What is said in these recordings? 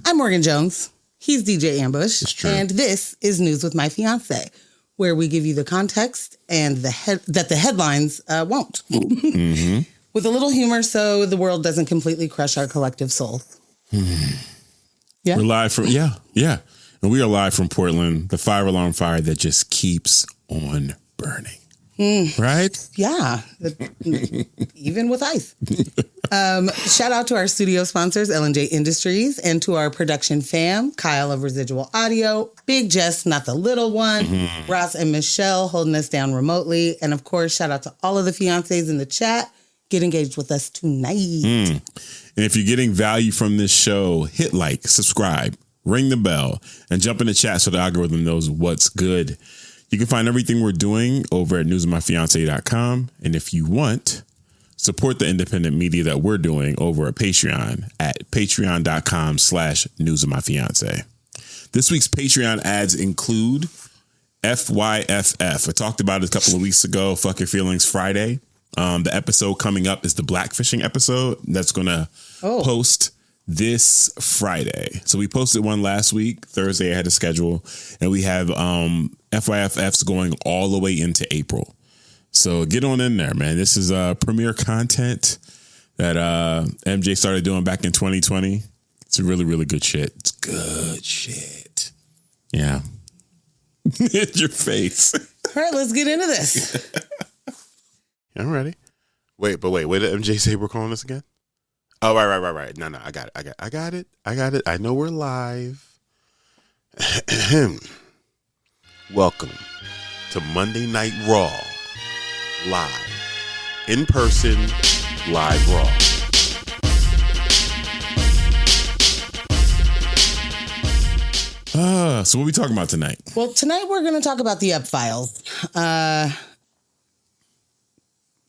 I'm Morgan Jones. He's DJ Ambush. It's true. And this is News with My Fiance, where we give you the context and that the headlines won't. Mm-hmm. With a little humor so the world doesn't completely crush our collective soul. Yeah. We're live from, yeah. And we are live from Portland, the fire alarm fire that just keeps on burning. Right? Yeah. Even with ice. Shout out to our studio sponsors, L&J Industries, and to our production fam, Kyle of Residual Audio, Big Jess, not the little one, Ross and Michelle holding us down remotely. And of course, shout out to all of the fiancés in the chat. Get engaged with us tonight. And if you're getting value from this show, hit like, subscribe, ring the bell, and jump in the chat so the algorithm knows what's good. You can find everything we're doing over at newsofmyfiance.com. And if you want, support the independent media that we're doing over at Patreon at patreon.com/newsofmyfiance. This week's Patreon ads include FYFF. I talked about it a couple of weeks ago, Fuck Your Feelings Friday. The episode coming up is the blackfishing episode that's going to post this Friday. So we posted one last week. Thursday I had a schedule, and we have FYFFs going all the way into April. So get on in there, man. This is premiere content that MJ started doing back in 2020. It's really, really good shit. It's good shit. Yeah. Hit your face. All right, let's get into this. I'm ready. Wait, what did MJ say we're calling this again? Oh, right. No, I got it. I know we're live. Welcome to Monday Night Raw. Live. In person, live Raw. So what are we talking about tonight? Well, tonight we're going to talk about the Ep files.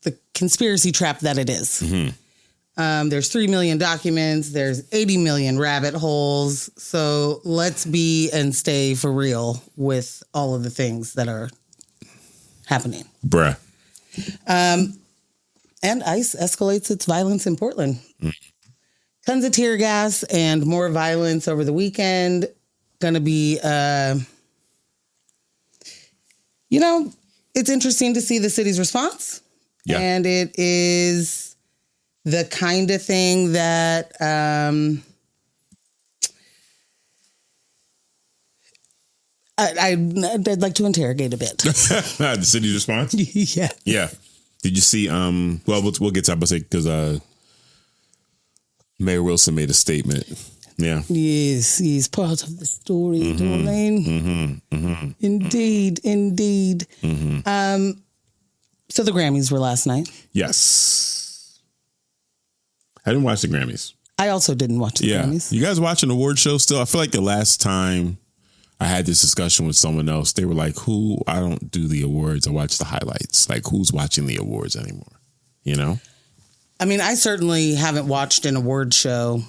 The conspiracy trap that it is. Mm-hmm. There's 3 million documents. There's 80 million rabbit holes. So let's be and stay for real with all of the things that are happening. Bruh. And ICE escalates its violence in Portland. Tons of tear gas and more violence over the weekend. Gonna be, it's interesting to see the city's response. Yeah. And it is the kind of thing that I'd like to interrogate a bit. The city's response? Yeah. Yeah. Did you see, we'll get to that because Mayor Wilson made a statement. Yeah. Yes, he's part of the story, darling. Indeed. So the Grammys were last night. Yes. I didn't watch the Grammys. I also didn't watch the Grammys. You guys watching award shows still? I feel like the last time I had this discussion with someone else, they were like, I don't do the awards. I watch the highlights. Like, who's watching the awards anymore? You know? I mean, I certainly haven't watched an award show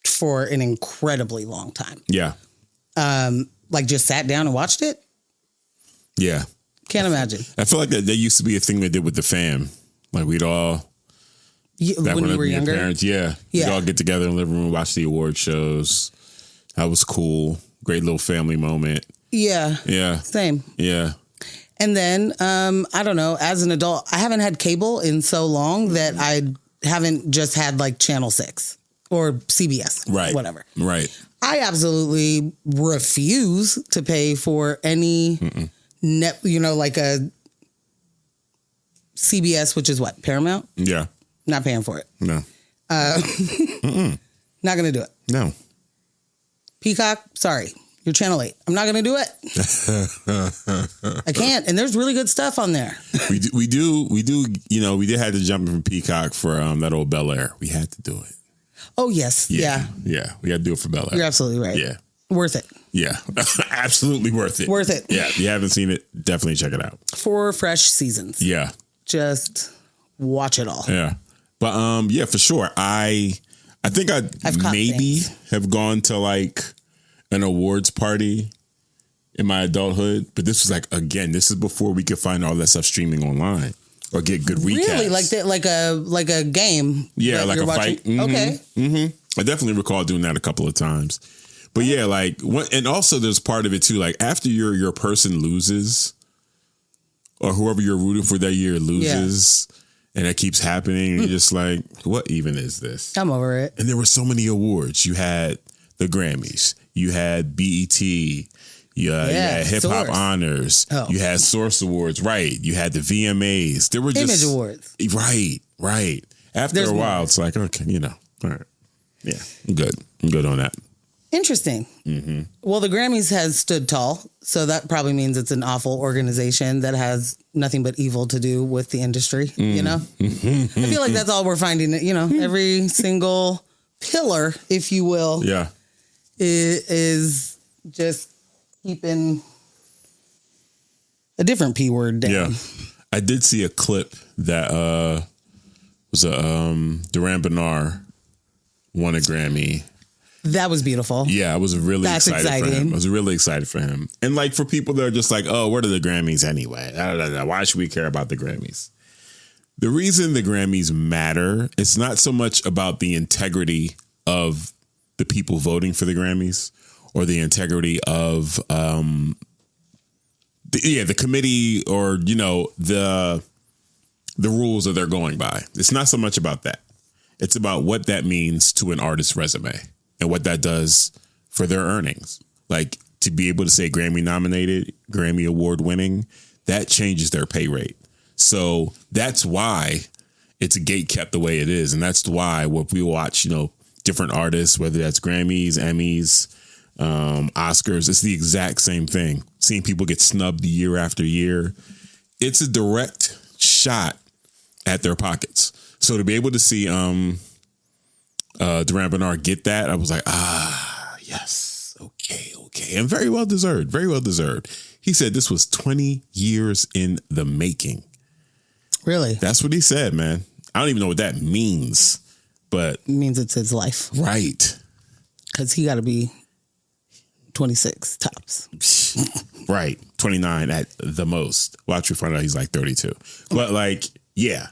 for an incredibly long time. Yeah. Like just sat down and watched it? Yeah. Can't imagine. I feel like that used to be a thing they did with the fam. Like we'd all... when you were younger? Parents, yeah. We'd all get together in the living room, watch the award shows. That was cool. Great little family moment. Yeah. Yeah. Same. Yeah. And then, I don't know, as an adult, I haven't had cable in so long that I haven't just had like Channel 6 or CBS. Right. Whatever. Right. I absolutely refuse to pay for any like a CBS, which is what? Paramount? Yeah. Not paying for it. No. Not going to do it. No. Peacock, sorry. You're Channel 8. I'm not going to do it. I can't. And there's really good stuff on there. We did have to jump in from Peacock for that old Bel Air. We had to do it. Oh, yes. Yeah. Yeah. We had to do it for Bel Air. You're absolutely right. Yeah. Worth it. Yeah. Absolutely worth it. Worth it. Yeah. If you haven't seen it, definitely check it out. 4 fresh seasons. Yeah. Just watch it all. Yeah. But yeah, for sure. I think I've maybe have gone to like an awards party in my adulthood, but this was like, again, this is before we could find all that stuff streaming online or get good recaps. Really? Like a game? Yeah, like a fight. Mm-hmm. Okay. Mm-hmm. I definitely recall doing that a couple of times. But yeah, like, and also there's part of it too. Like after your person loses, or whoever you're rooting for that year loses, and it keeps happening, you're just like, what even is this? I'm over it. And there were so many awards. You had the Grammys, you had BET, you had Hip Hop Honors, you had Source Awards, right? You had the VMAs. There were just Image Awards, right. After a while, it's like, okay, all right, yeah, I'm good on that. Interesting. Mm-hmm. Well, the Grammys has stood tall, so that probably means it's an awful organization that has nothing but evil to do with the industry. You know, I feel like that's all we're finding. You know, every single pillar, if you will, is just keeping a different P word down. Yeah, I did see a clip that was Duran Bernard won a Grammy. That was beautiful. Yeah, I was really excited for him. I was really excited for him. And like for people that are just like, oh, what are the Grammys anyway? Why should we care about the Grammys? The reason the Grammys matter, it's not so much about the integrity of the people voting for the Grammys or the integrity of the committee or, the rules that they're going by. It's not so much about that. It's about what that means to an artist's resume. And what that does for their earnings. Like to be able to say Grammy nominated, Grammy award winning, that changes their pay rate. So that's why it's a gate kept the way it is. And that's why when we watch, different artists, whether that's Grammys, Emmys, Oscars, it's the exact same thing. Seeing people get snubbed year after year. It's a direct shot at their pockets. So to be able to see, Duran Bernard get that, I was like, yes, okay. And very well deserved. He said this was 20 years in the making. Really? That's what he said, man. I don't even know what that means, but... It means it's his life. Right. Because he got to be 26 tops. Right. 29 at the most. Watch you find out he's like 32. But like, yeah,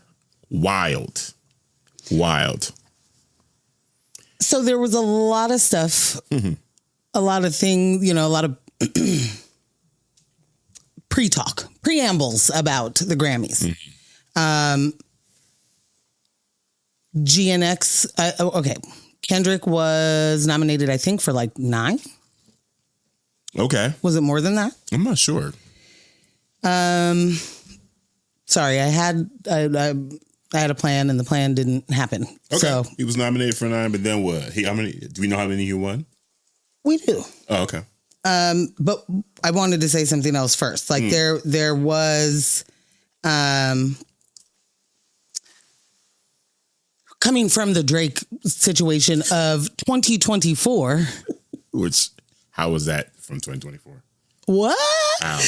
wild. So there was a lot of stuff, a lot of things, a lot of preambles about the Grammys. GNX, okay. Kendrick was nominated, I think, for like 9. Okay. Was it more than that? I'm not sure. Sorry, I had a plan and the plan didn't happen. Okay. So he was nominated for 9, but then what? Do we know how many he won? We do. Oh, okay. But I wanted to say something else first. Like there was coming from the Drake situation of 2024. Which, how was that from 2024? What? Wow.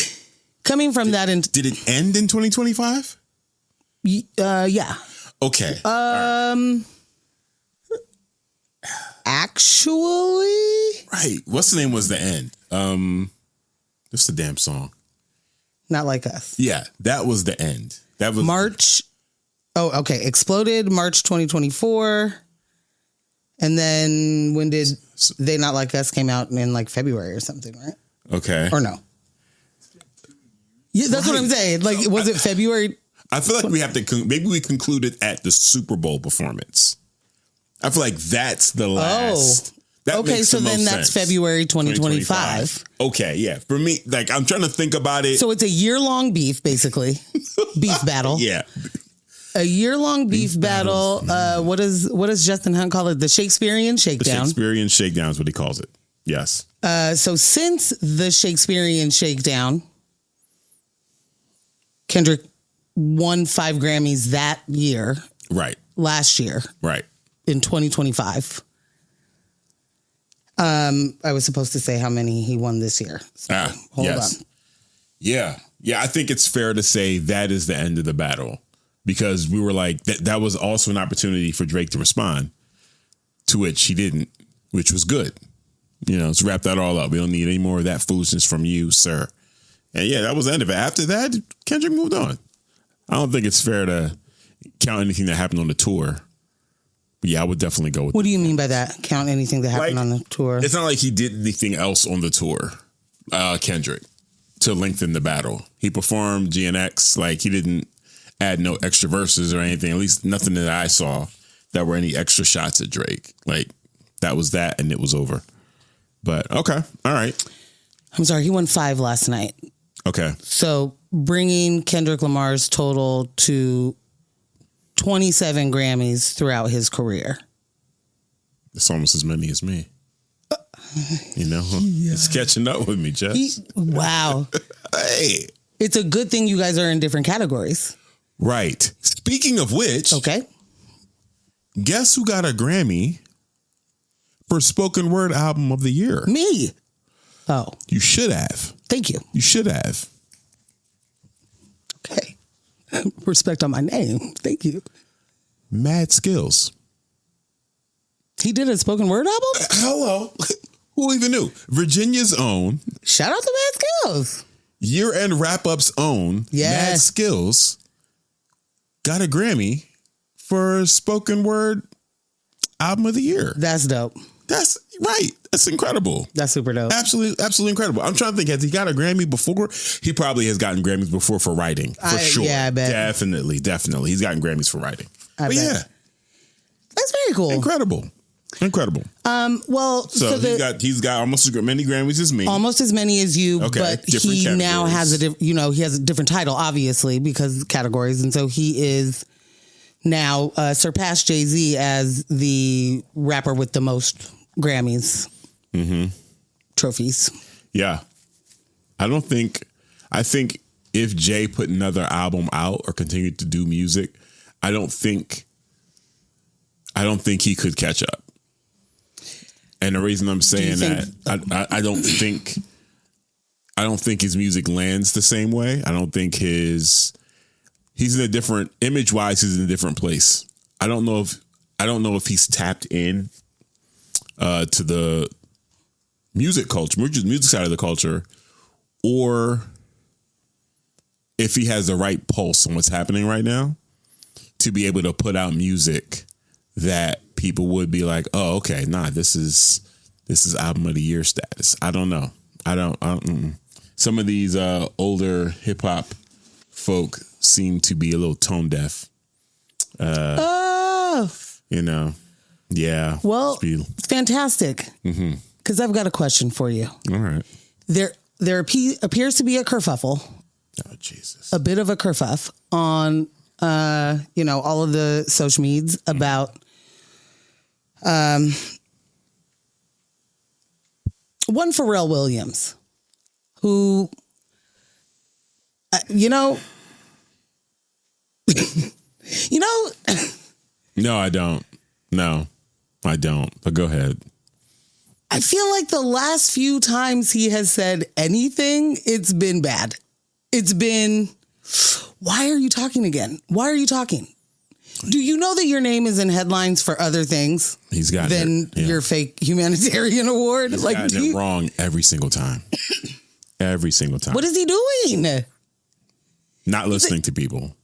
Coming from that. Did it end in 2025? Yeah. Okay. Actually. Right. What's the name was the end? What's the damn song? Not Like Us. Yeah. That was the end. That was March. Oh, okay. Exploded March 2024. And then when did They Not Like Us came out in like February or something, right? Okay. Or no? Yeah, that's what I'm saying. Like, was it February? I feel like we have to, maybe we concluded at the Super Bowl performance. I feel like that's the last. That okay, so then that's sense. February 2025. Okay, yeah. For me, like, I'm trying to think about it. So it's a year-long beef, basically. Beef battle. Yeah. A year-long beef battle. What does Justin Hunt call it? The Shakespearean Shakedown. The Shakespearean Shakedown is what he calls it. Yes. So since the Shakespearean Shakedown, Kendrick won 5 Grammys that year. Right. Last year. Right. In 2025. I was supposed to say how many he won this year. So hold on. Yeah. Yeah. I think it's fair to say that is the end of the battle because we were like, that was also an opportunity for Drake to respond, to which he didn't, which was good. Let's wrap that all up. We don't need any more of that foolishness from you, sir. And yeah, that was the end of it. After that, Kendrick moved on. I don't think it's fair to count anything that happened on the tour Yeah, I would definitely go with What do you mean by that? Count anything that happened on the tour? It's not like he did anything else on the tour, Kendrick, to lengthen the battle. He performed GNX. Like, he didn't add no extra verses or anything. At least nothing that I saw that were any extra shots at Drake. Like, that was that, and it was over. But, okay. All right. I'm sorry. He won 5 last night. Okay. So bringing Kendrick Lamar's total to 27 Grammys throughout his career. It's almost as many as me. You know? Yeah. It's catching up with me, Jess. Wow. Hey. It's a good thing you guys are in different categories. Right. Speaking of which. Okay. Guess who got a Grammy for Spoken Word Album of the Year? Me. Oh. You should have. Thank you. You should have. Okay. Respect on my name. Thank you. Mad Skills. He did a spoken word album? Hello. Who even knew? Virginia's own. Shout out to Mad Skills. Year-end wrap-up's own. Yes. Mad Skills got a Grammy for Spoken Word Album of the Year. That's dope. That's right. That's incredible. That's super dope. Absolutely incredible. I'm trying to think, has he got a Grammy before? He probably has gotten Grammys before for writing, for sure. Yeah, I bet. Definitely. He's gotten Grammys for writing. I bet. Yeah. That's very cool. Incredible. Well, so he's got almost as many Grammys as me. Almost as many as you, okay, but he now has he has a different title, obviously, because categories. And so he is now surpassed Jay-Z as the rapper with the most Grammys trophies. Yeah. I think if Jay put another album out or continued to do music, I don't think he could catch up. And the reason I'm saying that, I don't think his music lands the same way. I don't think he's in a different image wise. He's in a different place. I don't know if he's tapped in to the music culture, music side of the culture, or if he has the right pulse on what's happening right now to be able to put out music that people would be like, oh, okay, nah, this is album of the year status. I don't know. Some of these older hip hop folk seem to be a little tone deaf. You know, yeah. Well, it's fantastic. Because I've got a question for you. All right. There appears to be a kerfuffle. Oh, Jesus. A bit of a kerfuff on, all of the social medias about one Pharrell Williams, who, No, I don't. No, I don't. But go ahead. I feel like the last few times he has said anything, it's been bad. It's been, why are you talking again? Why are you talking? Do you know that your name is in headlines for other things than your fake humanitarian award? He's gotten it wrong every single time. Every single time. What is he doing? Not listening to people.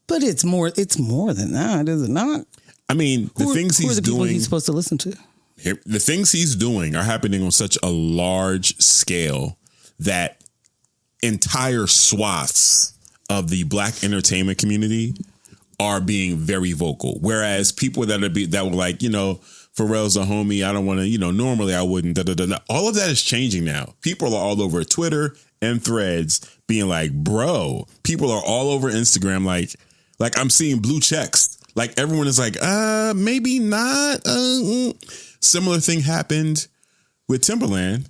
But it's more than that, is it not? I mean, the things he's doing. People he's supposed to listen to? The things he's doing are happening on such a large scale that entire swaths of the Black entertainment community are being very vocal. Whereas people that were like, Pharrell's a homie, I don't want to, normally I wouldn't. All of that is changing now. People are all over Twitter and Threads being like, bro. People are all over Instagram like I'm seeing blue checks. Like everyone is like, maybe not. Similar thing happened with Timberland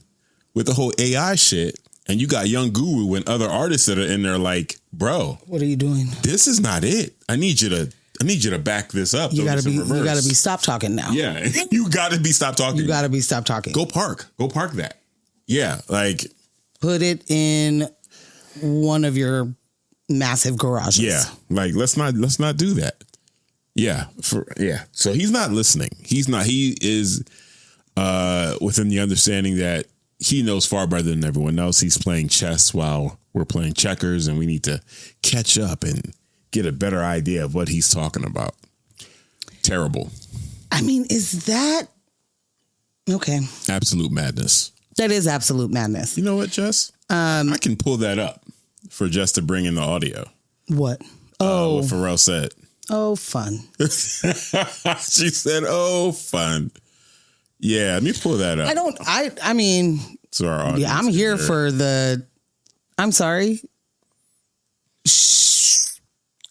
with the whole AI shit. And you got Young Guru and other artists that are in there like, bro, what are you doing? This is not it. I need you to back this up. You gotta be stop talking now. Yeah. You gotta be stop talking. You gotta be stop talking. Go park that. Yeah. Like put it in one of your massive garages. Yeah. Like let's not do that. Yeah. So he's not listening. He is within the understanding that he knows far better than everyone else. He's playing chess while we're playing checkers, and we need to catch up and get a better idea of what he's talking about. Terrible. I mean, is that okay? Absolute madness. That is absolute madness. You know what, Jess? I can pull that up for Jess to bring in the audio. What? What Pharrell said. Oh, fun. She said, "Oh, fun." Yeah, let me pull that up. I mean, to our audience. Yeah, I'm here for the. I'm sorry.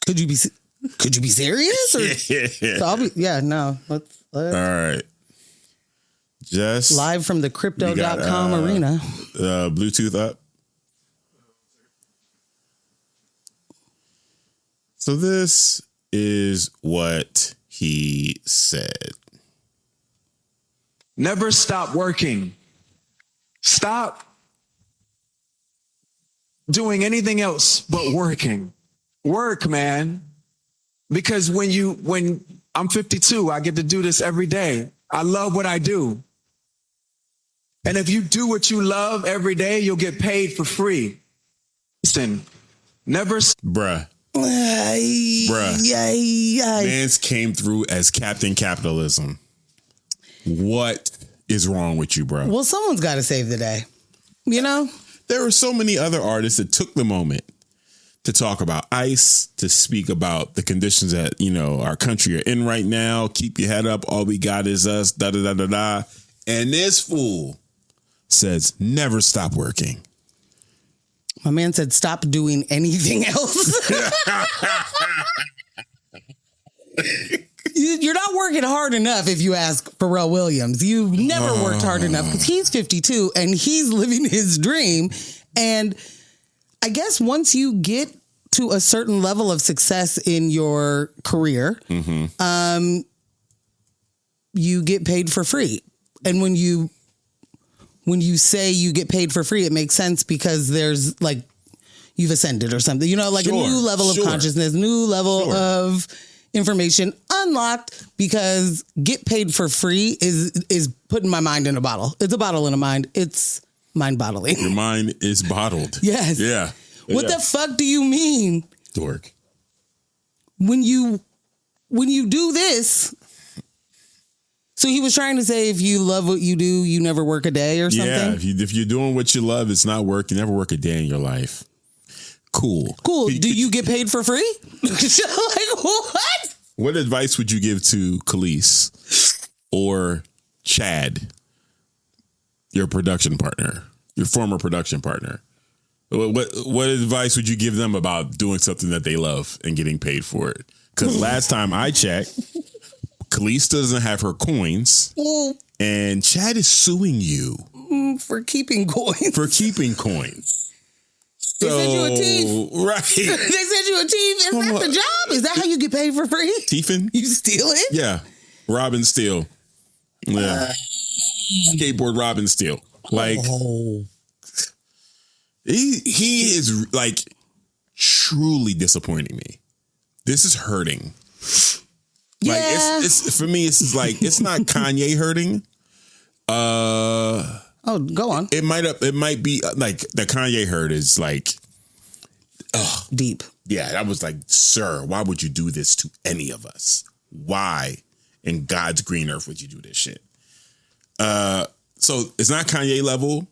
Could you be serious? Or, Yeah. So no. Let's. All right. Just live from the crypto.com arena. Bluetooth up. So this is what he said. Never stop working. Stop doing anything else but working. Work, man. Because when I'm 52, I get to do this every day. I love what I do. And if you do what you love every day, you'll get paid for free. Listen, never. Bruh. Bruh. Mans came through as Captain Capitalism. What is wrong with you, bro? Well, someone's got to save the day. You know? There were so many other artists that took the moment to talk about ICE, to speak about the conditions that, our country are in right now. Keep your head up. All we got is us. Da da da da da. And this fool says, never stop working. My man said, stop doing anything else. You're not working hard enough if you ask Pharrell Williams. You've never worked hard enough because he's 52 and he's living his dream. And I guess once you get to a certain level of success in your career, you get paid for free. And when you say you get paid for free, it makes sense because there's you've ascended or something, a new level of consciousness, new level of information unlocked, because get paid for free is putting my mind in a bottle. It's a bottle in a mind. It's mind bottling. Your mind is bottled. Yes. Yeah. What the fuck do you mean? Dork. When you do this. So he was trying to say, if you love what you do, you never work a day or something? Yeah, if you're doing what you love, it's not work. You never work a day in your life. Cool. Do you get paid for free? What? What advice would you give to Khalees or Chad, your production partner, your former production partner? What advice would you give them about doing something that they love and getting paid for it? Because last time I checked, Khalees doesn't have her coins, and Chad is suing you for keeping coins. They sent you a teeth. Right. They sent you a teeth. Is that the job? Is that how you get paid for free? Teething? You steal it? Yeah. Rob and steal. Yeah. Skateboard rob and steal. He is truly disappointing me. This is hurting. Yeah. It's for me, it's not Kanye hurting. Go on. It might be the Kanye hurt is deep. Yeah, that was sir, why would you do this to any of us? Why in God's green earth would you do this shit? So it's not Kanye level.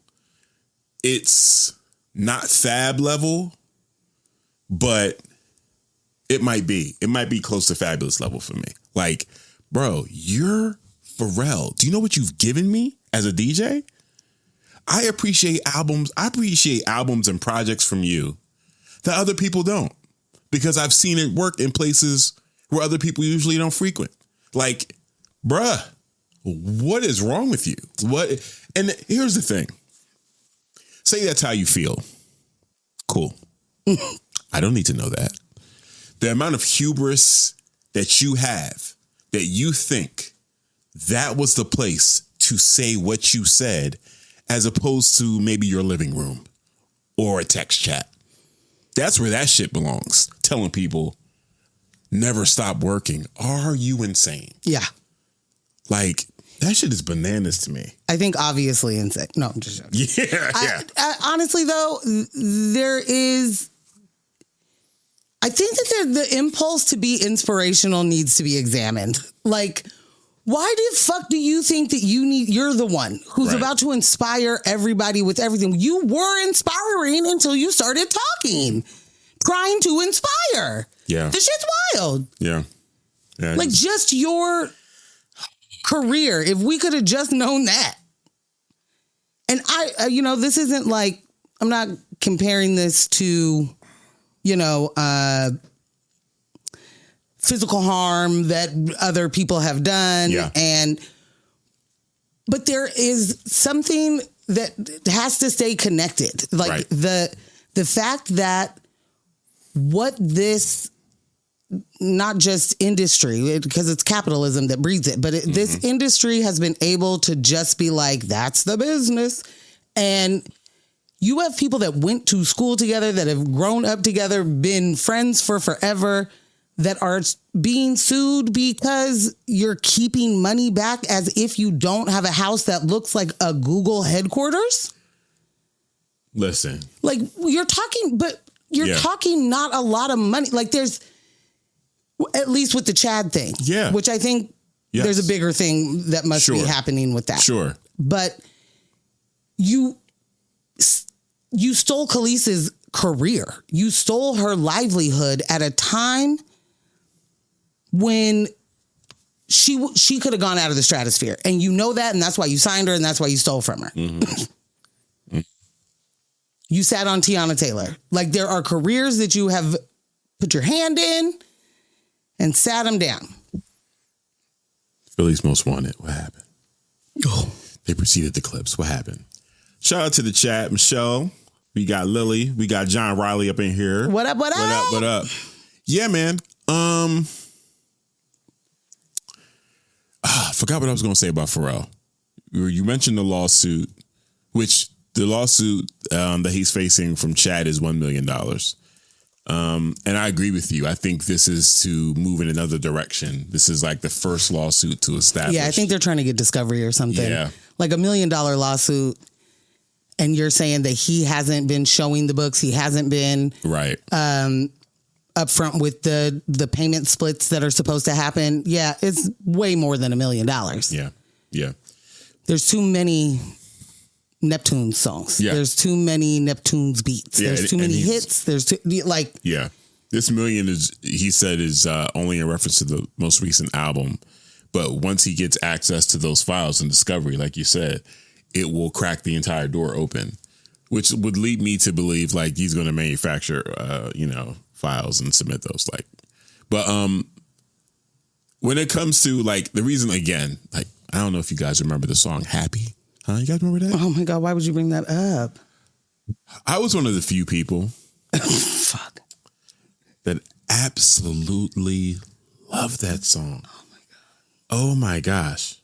It's not Fab level, but it might be. It might be close to Fabulous level for me. Bro, you're Pharrell. Do you know what you've given me as a DJ? I appreciate albums. I appreciate albums and projects from you that other people don't, because I've seen it work in places where other people usually don't frequent. Bruh, what is wrong with you? What? And here's the thing. Say that's how you feel. Cool. I don't need to know that. The amount of hubris that you have, that you think that was the place to say what you said, as opposed to maybe your living room or a text chat. That's where that shit belongs. Telling people, never stop working. Are you insane? Yeah. That shit is bananas to me. I think obviously insane. No, I'm just joking. Yeah. I, honestly, though, I think that the impulse to be inspirational needs to be examined. Why the fuck do you think that you're the one who's about to inspire everybody with everything? You were inspiring until you started talking, trying to inspire. Yeah. The shit's wild. Yeah. Like just your career, if we could have just known that. And I, this isn't like, I'm not comparing this to, physical harm that other people have done. Yeah. But there is something that has to stay connected. Like the fact that what this, not just industry, because it's capitalism that breeds it, but this industry has been able to just be like, that's the business. And you have people that went to school together, that have grown up together, been friends for forever, that are being sued because you're keeping money back as if you don't have a house that looks like a Google headquarters. Listen. Like you're talking not a lot of money. Like there's, at least with the Chad thing. Yeah. Which I think there's a bigger thing that must be happening with that. Sure. But you stole Khaleesi's career. You stole her livelihood at a time when she could have gone out of the stratosphere. And you know that, and that's why you signed her, and that's why you stole from her. You sat on Tiana Taylor. Like there are careers that you have put your hand in and sat them down. Philly's Most Wanted. What happened? Oh. They preceded the clips. What happened? Shout out to the chat. Michelle. We got Lily. We got John Riley up in here. What up, what up? What up, what up? Yeah, man. I forgot what I was going to say about Pharrell. You mentioned the lawsuit, which the lawsuit that he's facing from Chad is $1 million. And I agree with you. I think this is to move in another direction. This is like the first lawsuit to establish. Yeah, I think they're trying to get discovery or something. Yeah. Like $1 million lawsuit. And you're saying that he hasn't been showing the books. He hasn't been upfront with the payment splits that are supposed to happen. Yeah, it's way more than $1 million. Yeah. Yeah. There's too many Neptunes songs. Yeah. There's too many Neptunes beats. Yeah, there's too many hits. There's too, like. Yeah. This million is, he said, is only in reference to the most recent album. But once he gets access to those files and discovery, like you said, it will crack the entire door open, which would lead me to believe like he's going to manufacture, files and submit those. Like, but when it comes to like the reason, again, like, I don't know if you guys remember the song Happy. Huh? You guys remember that? Oh my God. Why would you bring that up? I was one of the few people Fuck. that absolutely loved that song. Oh my gosh.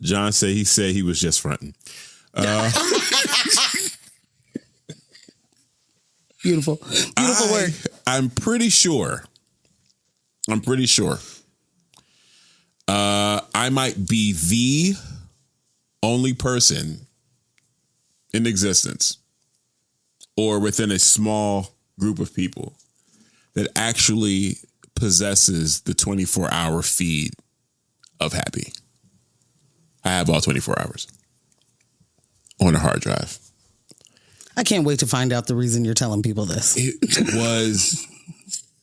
John said he was just fronting. Beautiful work. I'm pretty sure. I might be the only person in existence or within a small group of people that actually possesses the 24-hour feed of Happy. I have all 24 hours on a hard drive. I can't wait to find out the reason you're telling people this. It was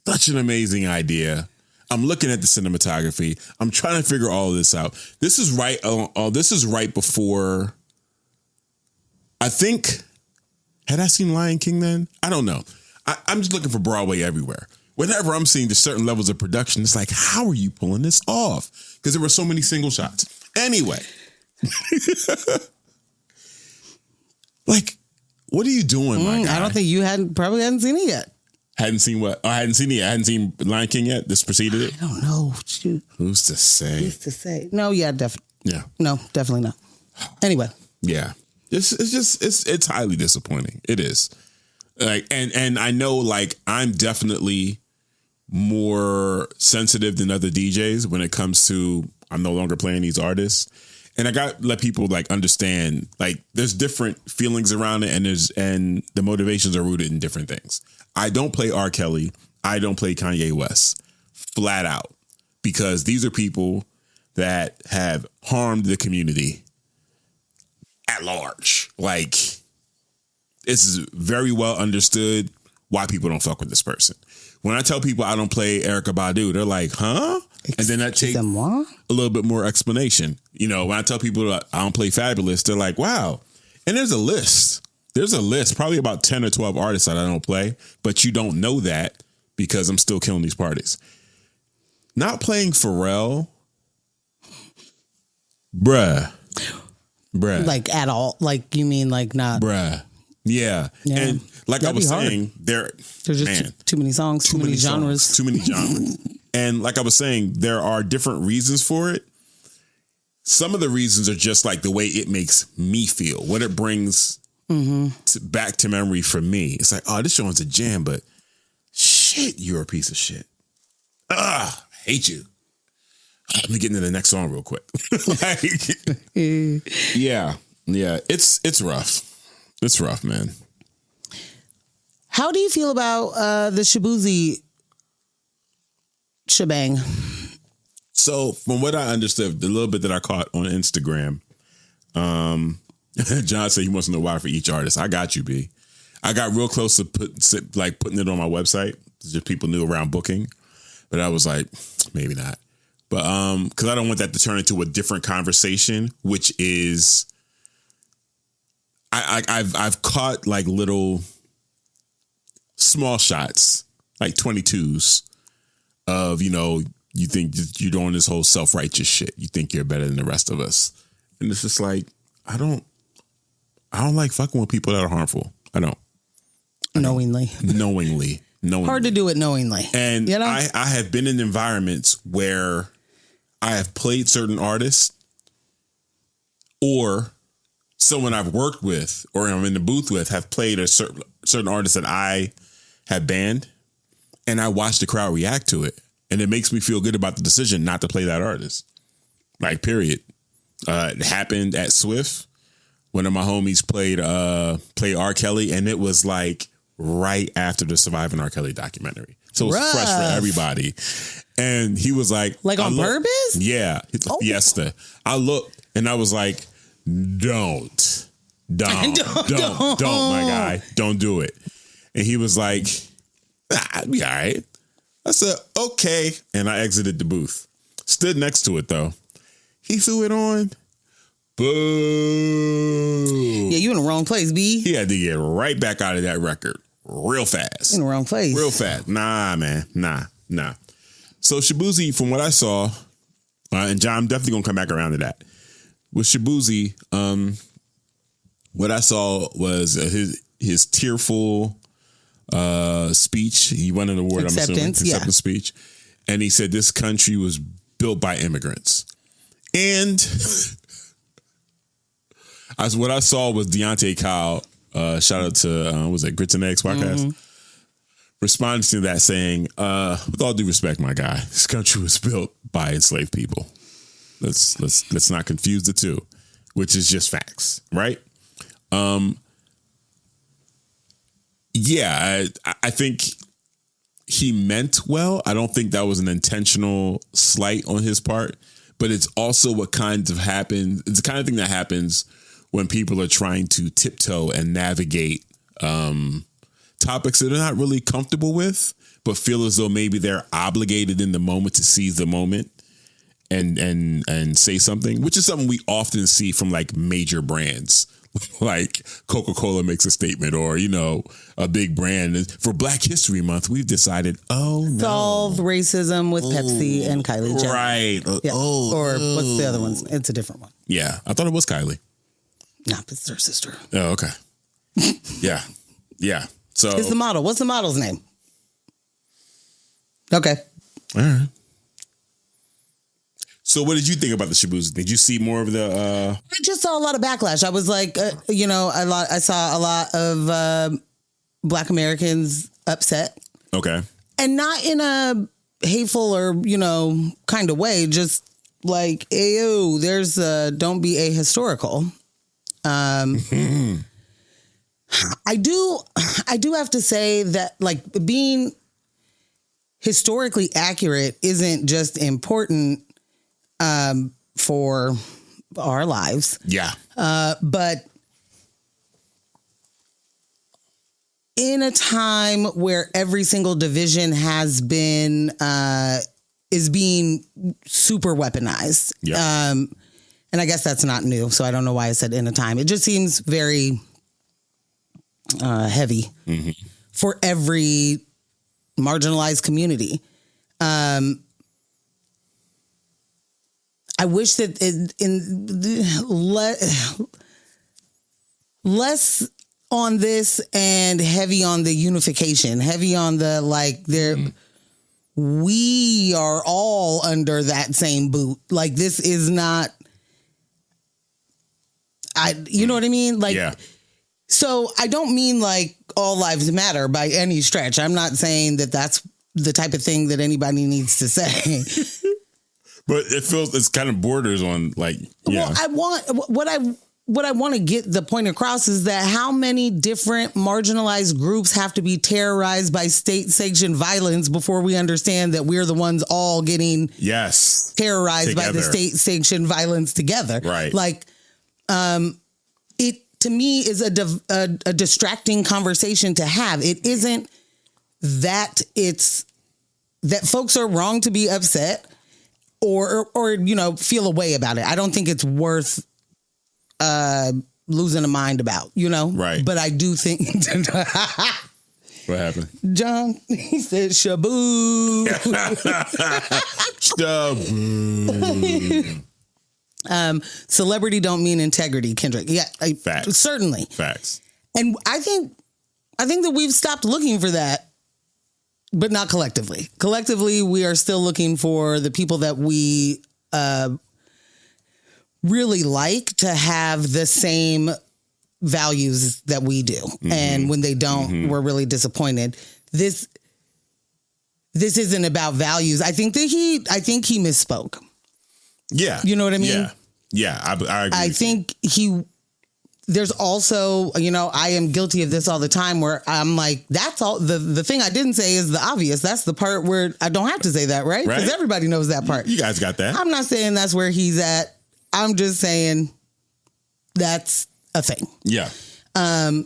such an amazing idea. I'm looking at the cinematography. I'm trying to figure all of this out. This is right. This is right before. I think. Had I seen Lion King then? I don't know. I'm just looking for Broadway everywhere. Whenever I'm seeing just certain levels of production, it's like, how are you pulling this off? Because there were so many single shots. Anyway. Like, what are you doing, my guy? I don't think you probably hadn't seen it yet. Hadn't seen what? Oh, I hadn't seen it yet. I hadn't seen Lion King yet. This preceded it. I don't know. Shoot. Who's to say? No, yeah, definitely. Yeah. No, definitely not. Anyway. Yeah. It's highly disappointing. It is. Like, and I know, like, I'm definitely more sensitive than other DJs when it comes to I'm no longer playing these artists. And I got to let people like understand, like, there's different feelings around it, and the motivations are rooted in different things. I don't play R. Kelly. I don't play Kanye West, flat out, because these are people that have harmed the community at large. Like, it's very well understood why people don't fuck with this person. When I tell people I don't play Erykah Badu, they're like, huh? And then that takes a little bit more explanation. You know, when I tell people I don't play Fabulous, they're like, wow. And there's a list. There's a list, probably about 10 or 12 artists that I don't play, but you don't know that because I'm still killing these parties. Not playing Pharrell, bruh. Like at all? Like, you mean like not? Bruh. Yeah. And like I was saying, there's just too many songs, too many genres. Too many genres. And like I was saying, there are different reasons for it. Some of the reasons are just like the way it makes me feel, what it brings back to memory for me. It's like, oh, this show's a jam, but shit, you're a piece of shit. I hate you. Let me get into the next song real quick. Yeah, it's rough. It's rough, man. How do you feel about the Shaboozey shebang? So, from what I understood, the little bit that I caught on Instagram, John said he wants to know why for each artist. I got you, B. I got real close to putting it on my website. Just people knew around booking, but I was like, maybe not. But because I don't want that to turn into a different conversation, which is, I've caught like little small shots, like 22s of, you know, you think you're doing this whole self-righteous shit. You think you're better than the rest of us. And it's just like, I don't like fucking with people that are harmful. I don't. Knowingly. Hard to do it knowingly. And you know? I have been in environments where I have played certain artists or someone I've worked with or I'm in the booth with have played a certain artist that I have banned, and I watch the crowd react to it. And it makes me feel good about the decision not to play that artist. Like, period. It happened at Swift. One of my homies played R. Kelly, and it was like right after the Surviving R. Kelly documentary. So it was fresh for everybody. And he was like on purpose? Yeah. Oh. Fiesta. I looked and I was like, don't, my guy. Don't do it. And he was like, I'd be all right. I said, okay. And I exited the booth. Stood next to it, though. He threw it on. Boo. Yeah, you in the wrong place, B. He had to get right back out of that record real fast. In the wrong place. Real fast. Nah, man. Nah. So Shaboozey, from what I saw, and John, I'm definitely going to come back around to that. With Shaboozey, what I saw was his tearful speech. He won an award, acceptance speech. And he said this country was built by immigrants. And what I saw was Deontay Kyle, shout out to was it Grits and Eggs podcast, responding to that saying, with all due respect, my guy, this country was built by enslaved people. Let's not confuse the two, which is just facts, right? Yeah, I think he meant well. I don't think that was an intentional slight on his part, but it's also what kind of happens. It's the kind of thing that happens when people are trying to tiptoe and navigate topics that they're not really comfortable with, but feel as though maybe they're obligated in the moment to seize the moment and say something, which is something we often see from like major brands. Like Coca-Cola makes a statement, or, you know, a big brand. For Black History Month, we've decided, solve racism with Pepsi and Kylie Jenner. Right. Yeah. Or what's the other one? It's a different one. Yeah. I thought it was Kylie. No, it's her sister. Oh, okay. Yeah. So it's the model. What's the model's name? Okay. All right. So what did you think about the Shaboozey? Did you see more of the... I just saw a lot of backlash. I was like, I saw a lot of Black Americans upset. Okay. And not in a hateful or, kind of way. Just like, ayo, there's don't be ahistorical. I do have to say that, like, being historically accurate isn't just important for our lives. Yeah. But in a time where every single division has been is being super weaponized. Yeah. And I guess that's not new, so I don't know why I said in a time. It just seems very heavy for every marginalized community. I wish that less on this and heavy on the unification, heavy on the we are all under that same boot. Like, this is not, you know what I mean? Like, yeah. So I don't mean like all lives matter by any stretch. I'm not saying that that's the type of thing that anybody needs to say. But it's kind of borders on like, yeah. Well, what I want to get the point across is that how many different marginalized groups have to be terrorized by state-sanctioned violence before we understand that we're the ones all getting terrorized by the state-sanctioned violence together. Right. Like, it to me is a distracting conversation to have. It isn't that that folks are wrong to be upset or feel a way about it. I don't think it's worth losing a mind about, Right. But I do think what happened? John, he said Shaboo. Celebrity don't mean integrity, Kendrick. Yeah, Facts. Certainly. Facts. And I think that we've stopped looking for that, but not collectively. Collectively, we are still looking for the people that we really like to have the same values that we do. And when they don't, we're really disappointed. This isn't about values. I think he misspoke. Yeah. You know what I mean? Yeah. I agree. I think there's also, I am guilty of this all the time where I'm like, that's all the thing I didn't say is the obvious. That's the part where I don't have to say that, right? Because everybody knows that part. You guys got that. I'm not saying that's where he's at. I'm just saying that's a thing. Yeah. I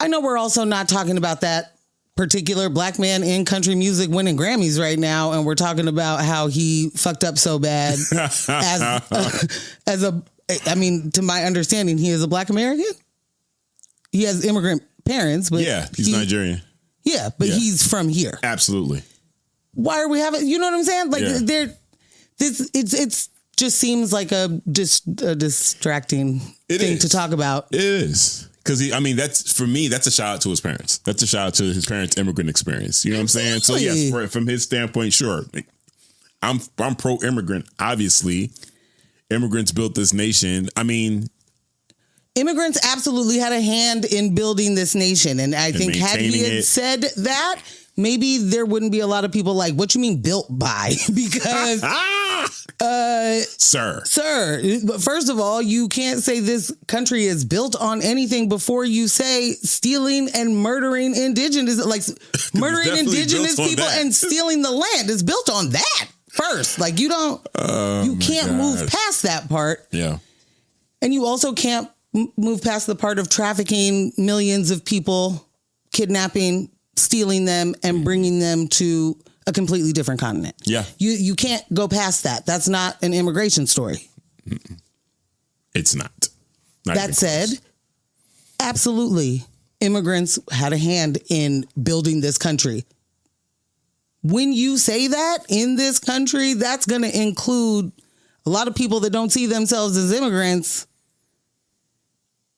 know we're also not talking about that particular black man in country music winning Grammys right now, and we're talking about how he fucked up so bad to my understanding, he is a black American. He has immigrant parents, but he's Nigerian. Yeah, but he's from here. Absolutely. Why are we having? You know what I'm saying? Like it's just seems like a distracting thing to talk about. It is. Because that's for me. That's a shout out to his parents. That's a shout out to his parents' immigrant experience. You know what I'm saying? So yes, from his standpoint, sure. I'm pro immigrant. Obviously, immigrants built this nation. Immigrants absolutely had a hand in building this nation, and I think had he had said that, maybe there wouldn't be a lot of people like, what you mean built by? Because sir, first of all, you can't say this country is built on anything before you say stealing and murdering indigenous, like murdering indigenous people and stealing the land is built on that first. Like you can't move past that part. Yeah. And you also can't move past the part of trafficking millions of people, kidnapping, stealing them, and bringing them to a completely different continent. Yeah. You can't go past that. That's not an immigration story. It's not. That said, absolutely, immigrants had a hand in building this country. When you say that in this country, that's going to include a lot of people that don't see themselves as immigrants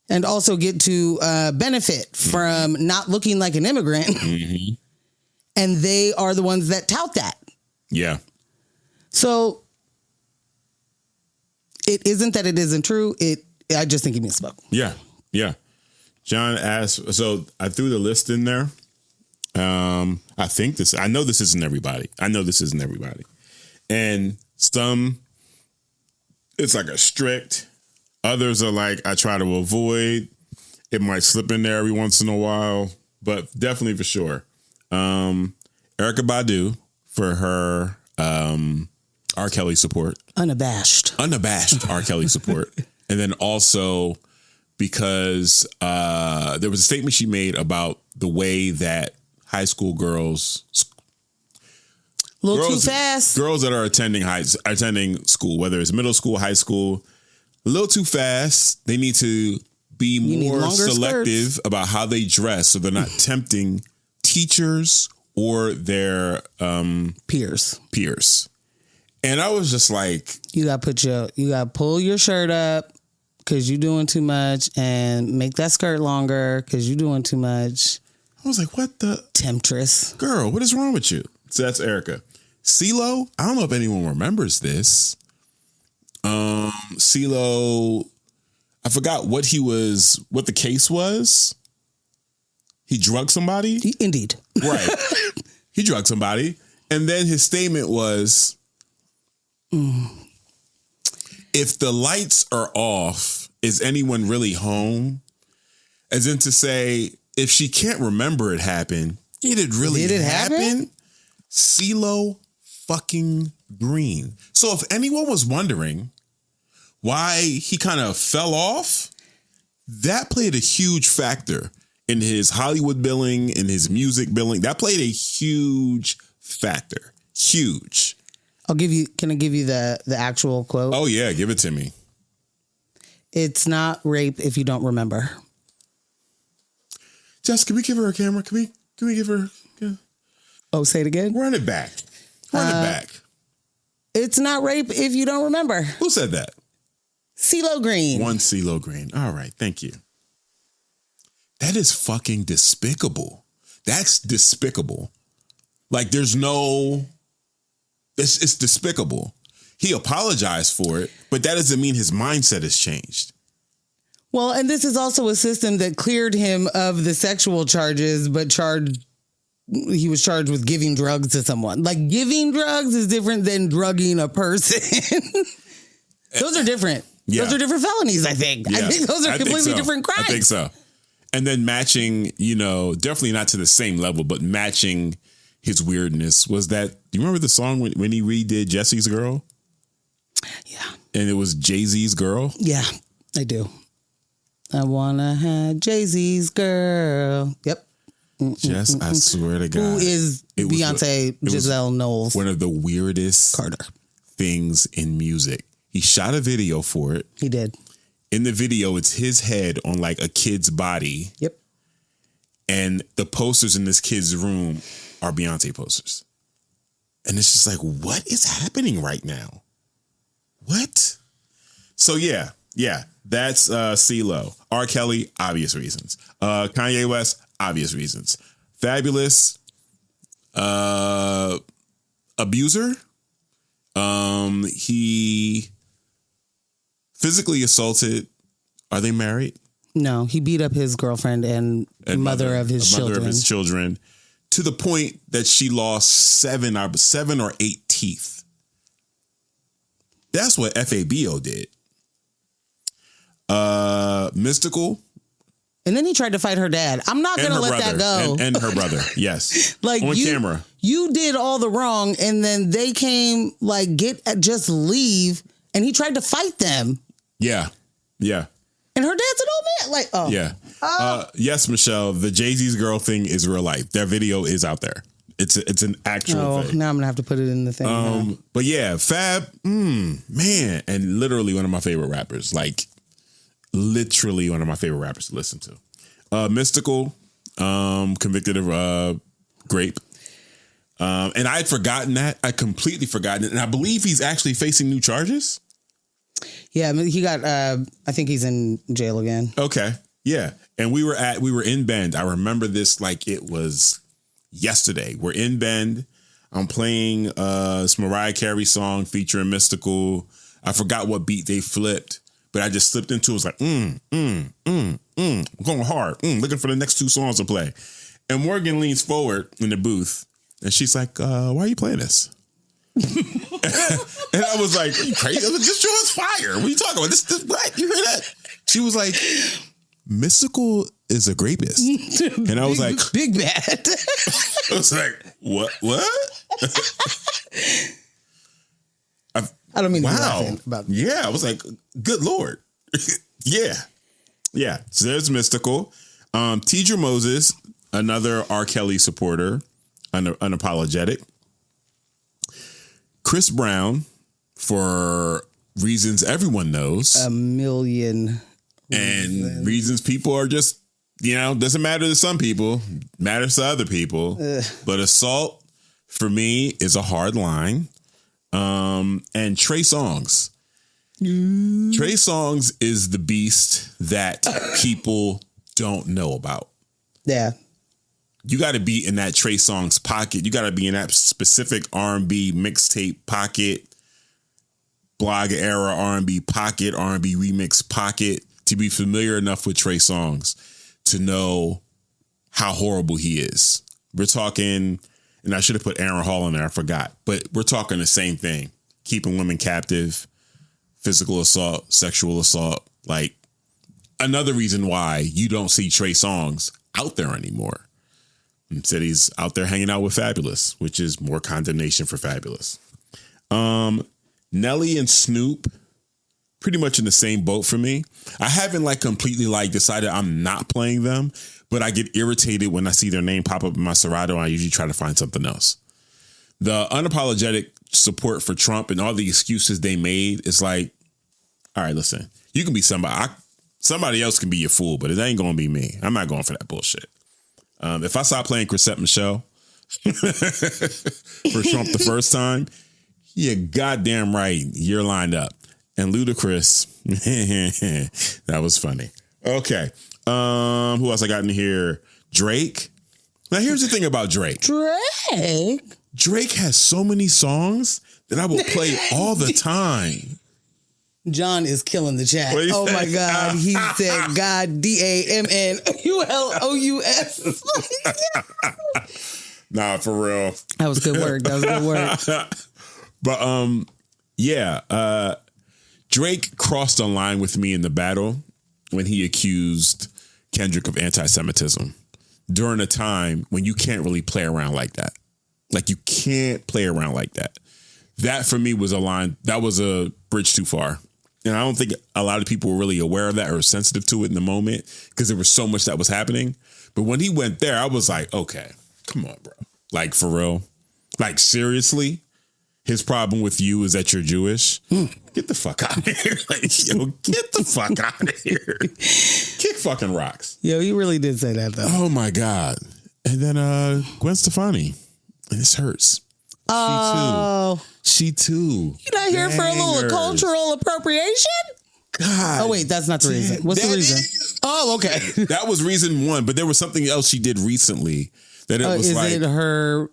and also get to benefit from not looking like an immigrant. And they are the ones that tout that. Yeah. So it isn't that it isn't true. I just think he misspoke. Yeah. Yeah. John asked, so I threw the list in there. I know this isn't everybody. And some, it's like a strict. Others are like, I try to avoid. It might slip in there every once in a while, but definitely for sure. Erykah Badu for her R. Kelly support. Unabashed R. Kelly support. And then also because there was a statement she made about the way that high school girls too fast. Girls that are attending school, whether it's middle school, high school, a little too fast. They need to be more selective skirts about how they dress so they're not tempting teachers or their peers. And I was just like, you gotta pull your shirt up because you're doing too much, and make that skirt longer because you're doing too much. I was like, what the temptress girl? What is wrong with you? So that's Erica. CeeLo, I don't know if anyone remembers this. CeeLo, I forgot what the case was. He drugged somebody. Indeed. Right. He drugged somebody. And then his statement was, if the lights are off, is anyone really home? As in to say, if she can't remember it happened, did it really happen? CeeLo fucking Green. So if anyone was wondering why he kind of fell off, that played a huge factor in his Hollywood billing, in his music billing. That played a huge factor. Huge. Can I give you the actual quote? Oh yeah, give it to me. It's not rape if you don't remember. Jess, can we give her a camera? Can we give her? Yeah. Oh, say it again. Run it back. It's not rape if you don't remember. Who said that? CeeLo Green. One CeeLo Green. All right, thank you. That is fucking despicable. That's despicable. Like it's despicable. He apologized for it, but that doesn't mean his mindset has changed. Well, and this is also a system that cleared him of the sexual charges, but he was charged with giving drugs to someone. Like, giving drugs is different than drugging a person. Those are different. Yeah. Those are different felonies, I think. Yeah. I think those are completely different crimes. I think so. And then matching, definitely not to the same level, but matching his weirdness was that, do you remember the song when he redid Jesse's Girl? Yeah. And it was Jay-Z's Girl? Yeah, I do. I wanna have Jay-Z's girl. Yep. Jess, I swear to God. Who is Beyonce Giselle Knowles? One of the weirdest things in music. He shot a video for it. He did. In the video, it's his head on like a kid's body. Yep. And the posters in this kid's room are Beyonce posters. And it's just like, what is happening right now? What? So yeah, that's CeeLo. R. Kelly, obvious reasons. Kanye West, obvious reasons. Fabulous, abuser. He physically assaulted. Are they married? No, he beat up his girlfriend and mother of his children to the point that she lost 7 or 8 teeth. That's what FABO did. Mystical. And then he tried to fight her dad. I'm not going to let that go. And her brother, yes. Like on camera. You did all the wrong, and then they came, just leave, and he tried to fight them. Yeah. And her dad's an old man. Yeah. Yes, Michelle, the Jay-Z's Girl thing is real life. That video is out there. It's an actual thing. Now I'm going to have to put it in the thing. But yeah, Fab, man, and literally one of my favorite rappers. Like, literally one of my favorite rappers to listen to. Mystical, convicted of grape. And I had forgotten that. I completely forgotten it. And I believe he's actually facing new charges. Yeah, he got, I think he's in jail again. Okay. Yeah. And we were in Bend. I remember this like it was yesterday. We're in Bend. I'm playing this Mariah Carey song featuring Mystical. I forgot what beat they flipped, but I just slipped into it. It was like, I'm going hard. Looking for the next 2 songs to play. And Morgan leans forward in the booth and she's like, why are you playing this? And I was like, are you crazy? This joint's fire. What are you talking about? This what? You hear that? She was like, Mystical is a grapist. And I was like, big bad. I was like, what? I don't mean to be Wow. laughing about. Yeah, I was like, good Lord. Yeah. So there's Mystical. Tidra Moses, another R. Kelly supporter, unapologetic. Chris Brown, for reasons everyone knows. A million. And reasons people are just, doesn't matter to some people, matters to other people. But assault, for me, is a hard line. And Trey Songz. Trey Songz is the beast that people don't know about. Yeah. You got to be in that Trey Songz pocket. You got to be in that specific R&B mixtape pocket, blog era R&B pocket, R&B remix pocket, to be familiar enough with Trey Songz to know how horrible he is. We're talking, and I should have put Aaron Hall in there, I forgot, but we're talking the same thing. Keeping women captive, physical assault, sexual assault. Like, another reason why you don't see Trey Songz out there anymore. Instead, he's out there hanging out with Fabulous, which is more condemnation for Fabulous. Nelly and Snoop, pretty much in the same boat for me. I haven't completely decided I'm not playing them, but I get irritated when I see their name pop up in my Serato, and I usually try to find something else. The unapologetic support for Trump and all the excuses they made is like, all right, listen, you can be somebody. Somebody else can be your fool, but it ain't going to be me. I'm not going for that bullshit. If I stop playing Chrisette Michele for Trump the first time, you're goddamn right. You're lined up. And Ludacris, that was funny. Okay. Who else I got in here? Drake. Now, here's the thing about Drake. Drake has so many songs that I will play all the time. John is killing the chat. Oh my God. He said God DAMNULOUS. Nah, for real. That was good work. But Drake crossed a line with me in the battle when he accused Kendrick of anti-Semitism during a time when you can't really play around like that. Like, you can't play around like that. That for me was a line, that was a bridge too far. And I don't think a lot of people were really aware of that or sensitive to it in the moment because there was so much that was happening. But when he went there, I was like, okay, come on, bro. Like, for real? Like, seriously? His problem with you is that you're Jewish? Get the fuck out of here. Like, yo, get the fuck out of here. Kick fucking rocks. Yo, you really did say that, though. Oh, my God. And then Gwen Stefani. And this hurts. Oh. She too. You're not here for a little cultural appropriation? God. Oh, wait, that's not the reason. What's the reason? Oh, okay. That was reason one, but there was something else she did recently that it was is it her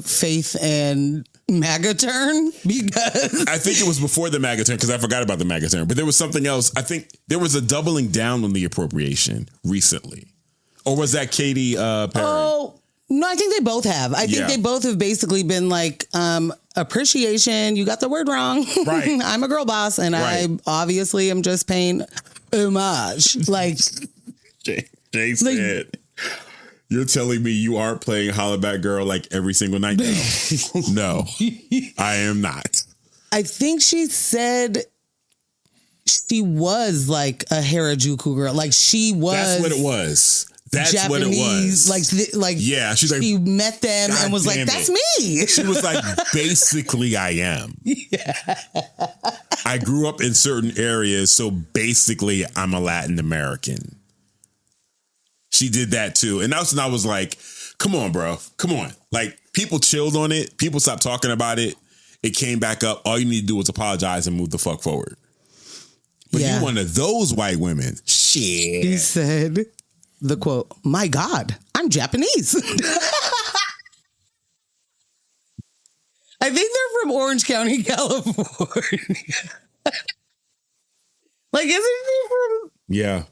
faith and MAGA turn? Because I think it was before the MAGA turn because I forgot about the MAGA turn, but there was something else. I think there was a doubling down on the appropriation recently. Or was that Katy Perry? Oh, no, I think they both have. I think they both have basically been like, appreciation. You got the word wrong. Right. I'm a girl boss, and I obviously am just paying homage. Like, Jay said, you're telling me you aren't playing Holla Back Girl like every single night now? No, I am not. I think she said she was like a Harajuku girl. Like, she was. That's what it was. That's Japanese, what it was. Like, yeah, she's like, she met them and was like, that's me. She was like, basically, I am. Yeah. I grew up in certain areas, so basically, I'm a Latin American. She did that too. And that's when I was like, come on, bro. Come on. Like, people chilled on it. People stopped talking about it. It came back up. All you need to do is apologize and move the fuck forward. But you one of those white women. Shit. He said, the quote, my God, I'm Japanese. I think they're from Orange County, California. Like, isn't he from? Yeah.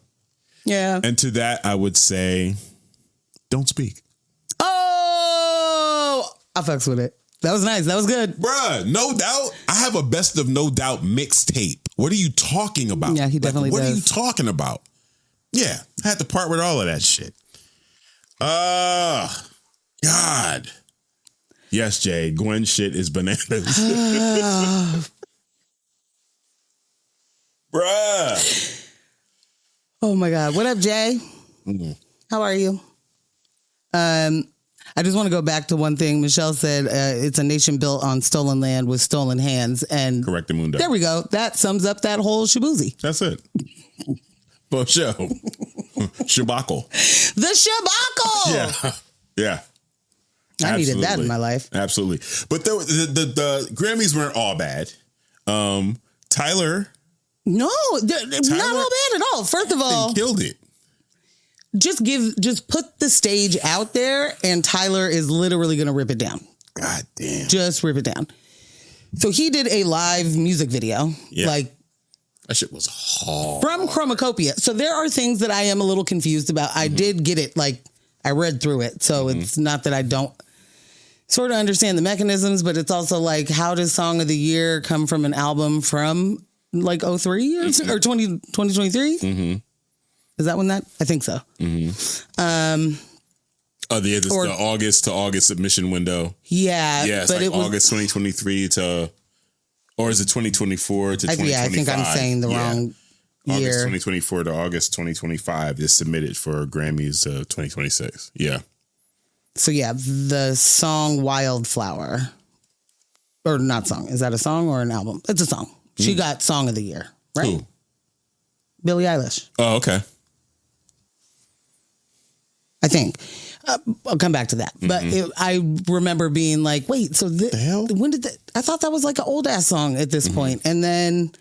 Yeah. And to that, I would say, don't speak. Oh, I fucks with it. That was nice. That was good. Bruh, No Doubt. I have a Best of No Doubt mixtape. What are you talking about? Yeah, he definitely What does. are you talking about? Yeah, I had to part with all of that shit. God. Yes, Jay. Gwen shit is bananas. Bruh. Oh my God. What up, Jay? How are you? I just want to go back to one thing. Michelle said it's a nation built on stolen land with stolen hands. And Correct the mundo. There we go. That sums up that whole Shaboozey. That's it. For sure. Shabacle. The Shabacle. Yeah. I needed that in my life. Absolutely. But the Grammys weren't all bad. Tyler. No, not all bad at all. First of all, killed it. Just put the stage out there and Tyler is literally going to rip it down. God damn. Just rip it down. So he did a live music video. Yeah. Like, that shit was hard. From Chromacopia. So there are things that I am a little confused about. I did get it. Like, I read through it. So it's not that I don't sort of understand the mechanisms, but it's also like, how does Song of the Year come from an album from like 03 or 2023? Mm-hmm. Is that when that? I think so. Mm-hmm. The August to August submission window. Yeah. Yeah, it's but like August 2023 to, or is it 2024 to 2025? Yeah, I think I'm saying the wrong year. August 2024 to August 2025 is submitted for Grammys 2026. Yeah. So yeah, the song Wildflower, or not song. Is that a song or an album? It's a song. She got Song of the Year, right? Who? Billie Eilish. Oh, okay. I think. I'll come back to that. But I remember being like, wait, so the hell? When did that? I thought that was like an old ass song at this point. And then,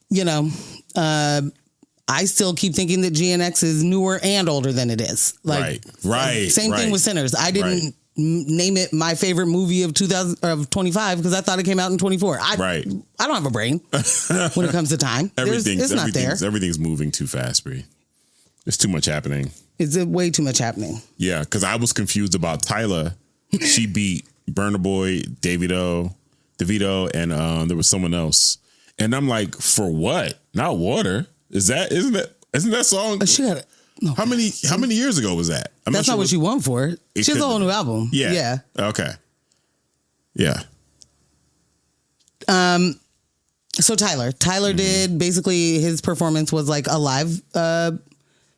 you know, I still keep thinking that GNX is newer and older than it is. Like, right. Same thing with Sinners. I didn't name it my favorite movie of 25 because I thought it came out in 24. I don't have a brain when it comes to time. It's not there. Everything's moving too fast, Bree. There's too much happening. It's way too much happening. Yeah, because I was confused about Tyla. She beat Burna Boy, Davido, and there was someone else. And I'm like, for what? Not Water. Isn't that song? She got it. No. How many years ago was that? That's not what she won for. She has a whole new album. Yeah. Okay. Yeah. So Tyler did basically his performance was like a live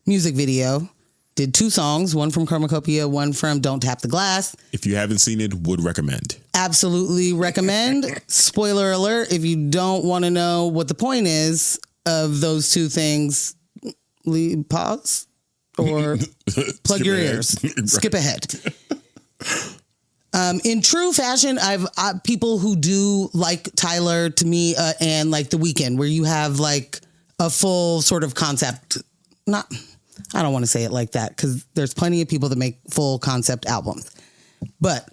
music video. Did 2 songs, one from Chromacopia, one from Don't Tap the Glass. If you haven't seen it, would recommend. Absolutely recommend. Spoiler alert, if you don't want to know what the point is of those 2 things, pause or plug your ears. Skip ahead. In true fashion, I've people who do like Tyler to me and like The Weeknd, where you have like a full sort of concept. I don't want to say it like that because there's plenty of people that make full concept albums, but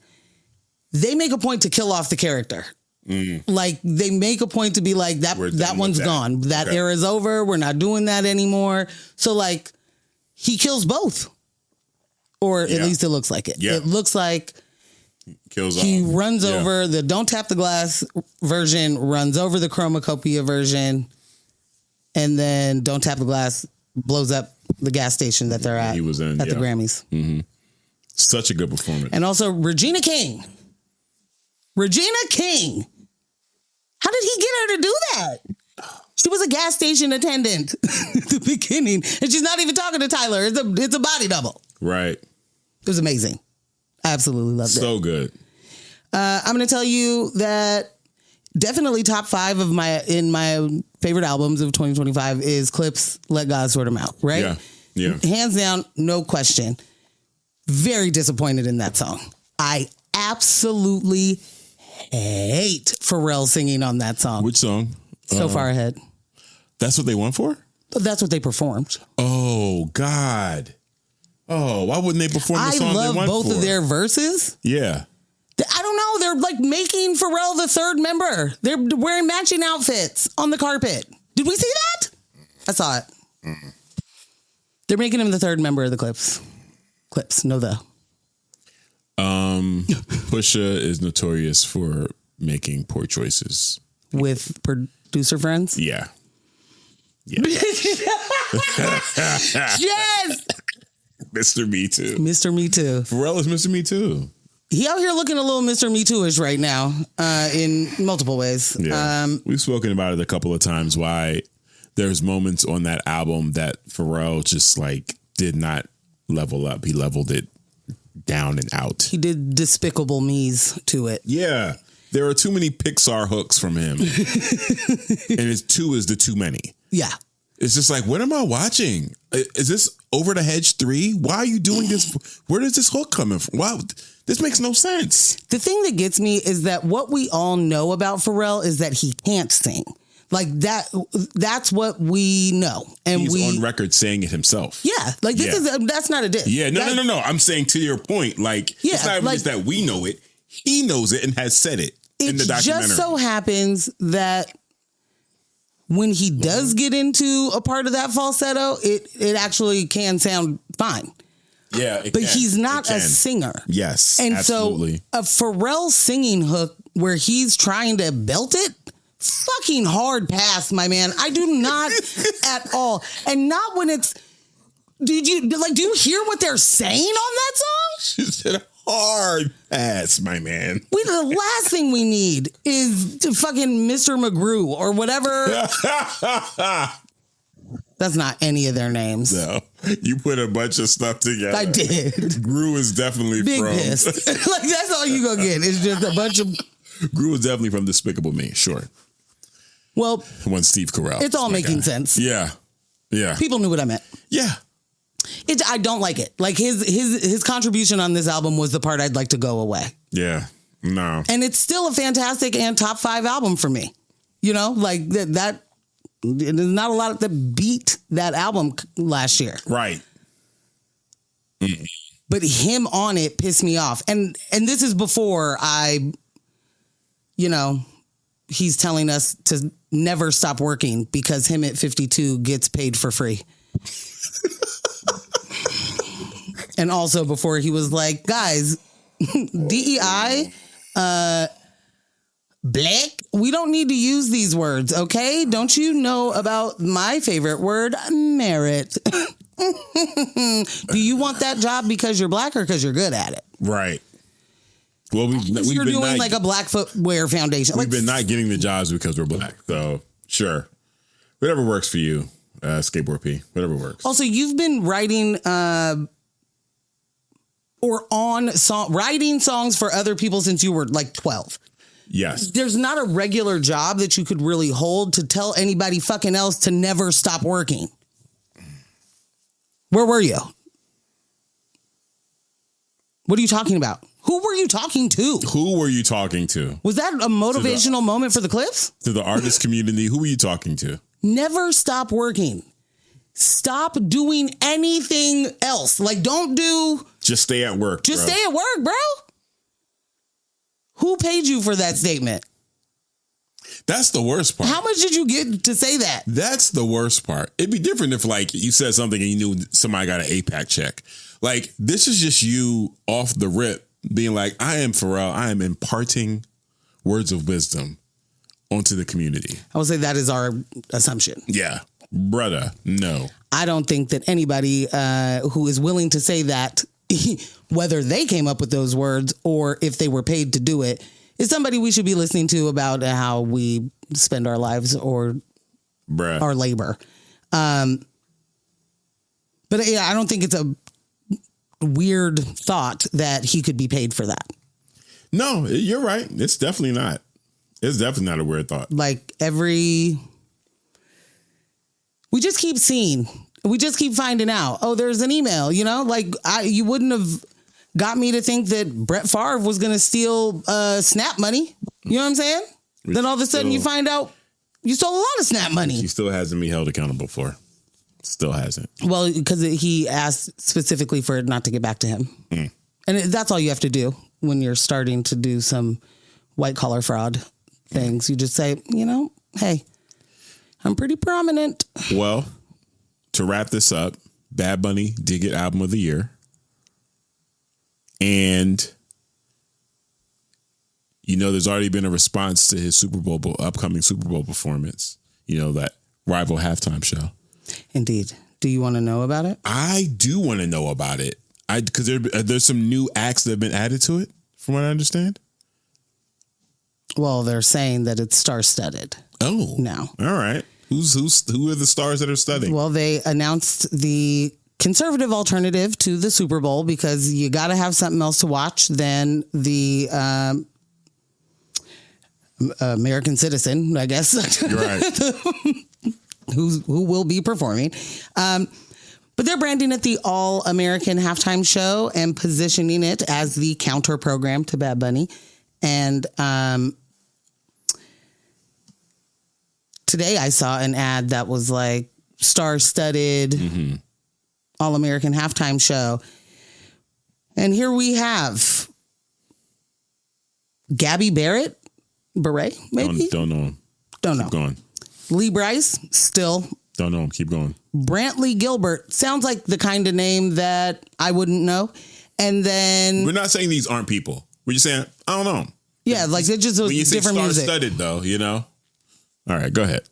they make a point to kill off the character. Like they make a point to be like that one's gone. That era's over. We're not doing that anymore. So like he kills both, or at least it looks like it. Yeah. It looks like kills. He runs over the Don't Tap the Glass version, runs over the Chromacopia version, and then Don't Tap the Glass blows up the gas station that they're at. He was in at the Grammys. Mm-hmm. Such a good performance. And also Regina King. How did he get her to do that? She was a gas station attendant at the beginning, and she's not even talking to Tyler. It's a body double. Right. It was amazing. I absolutely loved it. So good. I'm going to tell you that definitely top 5 of my favorite albums of 2025 is Clip's Let God Sort 'Em Out, right? Yeah. Hands down, no question. Very disappointed in that song. I absolutely hate Pharrell singing on that song. Which song? So Far Ahead. That's what they won for? That's what they performed. Oh, God. Oh, why wouldn't they perform the song they won for? I love both of their verses. Yeah. I don't know. They're like making Pharrell the 3rd member. They're wearing matching outfits on the carpet. Did we see that? I saw it. Mm-mm. They're making him the 3rd member of the Clips. No the. Pusha is notorious for making poor choices. With producer friends? Yeah. Yes! Mr. Me Too. Mr. Me Too. Pharrell is Mr. Me Too. He out here looking a little Mr. Me Too-ish right now in multiple ways. Yeah. We've spoken about it a couple of times, why there's moments on that album that Pharrell just like did not level up. He leveled it down and out. He did Despicable Me's to it. Yeah. There are too many Pixar hooks from him. And it's two is the too many. Yeah. It's just like, what am I watching? Is this Over the Hedge 3? Why are you doing this? Where does this hook coming from? Wow, this makes no sense. The thing that gets me is that what we all know about Pharrell is that he can't sing. Like that's what we know. And he's on record saying it himself. Yeah. Like that's not a diss. Yeah, no. I'm saying to your point, like, it's not even just that we know it. He knows it and has said it in the documentary. It just so happens that when he does get into a part of that falsetto, it actually can sound fine. Yeah, but he's not a singer. Yes, and absolutely. So a Pharrell singing hook where he's trying to belt it, fucking hard pass, my man. I do not at all, and not when it's. Do you hear what they're saying on that song? She said hard pass, my man. The last thing we need is to fucking Mr. McGrew or whatever. That's not any of their names. No, you put a bunch of stuff together. I did. Gru is definitely Big from. pissed. Like that's all you gonna get. It's just a bunch of. Gru is definitely from Despicable Me. Sure. Well, one Steve Carell. It's all making sense. Yeah. People knew what I meant. Yeah. I don't like it. Like his contribution on this album was the part I'd like to go away. Yeah. No. And it's still a fantastic and top 5 album for me. You know, like that there's not a lot that beat that album last year. Right. Mm. But him on it pissed me off. And this is before he's telling us to never stop working because him at 52 gets paid for free. And also before he was like, guys, DEI, black, we don't need to use these words, okay? Don't you know about my favorite word, merit? Do you want that job because you're black or because you're good at it? Right. Well, you're doing like a black footwear foundation. We've been not getting the jobs because we're black. So sure. Whatever works for you, Skateboard P. Whatever works. Also, you've been writing writing songs for other people since you were like 12. Yes. There's not a regular job that you could really hold to tell anybody fucking else to never stop working. Where were you? What are you talking about? Who were you talking to? Who were you talking to? Was that a motivational moment for the Clips? To the artist community, who were you talking to? Never stop working. Stop doing anything else. Like, don't do... Just stay at work, Just stay at work, bro. Who paid you for that statement? That's the worst part. How much did you get to say that? That's the worst part. It'd be different if, like, you said something and you knew somebody got an APAC check. Like, this is just you off the rip being like, I am Pharrell. I am imparting words of wisdom onto the community. I would say that is our assumption. Yeah. Brother, no. I don't think that anybody who is willing to say that, whether they came up with those words or if they were paid to do it, is somebody we should be listening to about how we spend our lives or our labor. But yeah, I don't think it's a weird thought that he could be paid for that. No, you're right. It's definitely not. It's definitely not a weird thought. Like we just keep seeing. We just keep finding out. Oh, there's an email, like you wouldn't have got me to think that Brett Favre was going to steal Snap money. You know what I'm saying? Then all of a sudden you find out you stole a lot of Snap money. He still hasn't been held accountable for. Still hasn't. Well, because he asked specifically for it not to get back to him. Mm. And that's all you have to do when you're starting to do some white collar fraud things. You just say, hey, I'm pretty prominent. Well, to wrap this up, Bad Bunny did get Album of the Year. And, there's already been a response to his upcoming Super Bowl performance. That rival halftime show. Indeed. Do you want to know about it? I do want to know about it. Because there's some new acts that have been added to it from what I understand. Well, they're saying that it's star-studded. Oh. now. All right. Who are the stars that are studying? Well, they announced the conservative alternative to the Super Bowl because you got to have something else to watch than the American citizen, I guess. You're right. who will be performing. But they're branding it the All-American Halftime Show and positioning it as the counter program to Bad Bunny. And today I saw an ad that was like star-studded All-American Halftime Show. And here we have Gabby Barrett, maybe? Don't know him. Don't know. Keep going. Lee Brice, still. Don't know him. Keep going. Brantley Gilbert, sounds like the kind of name that I wouldn't know. And then... We're not saying these aren't people. We're just saying, I don't know them. Yeah, like it just was When you say different music. star-studded, though, you know? All right, go ahead.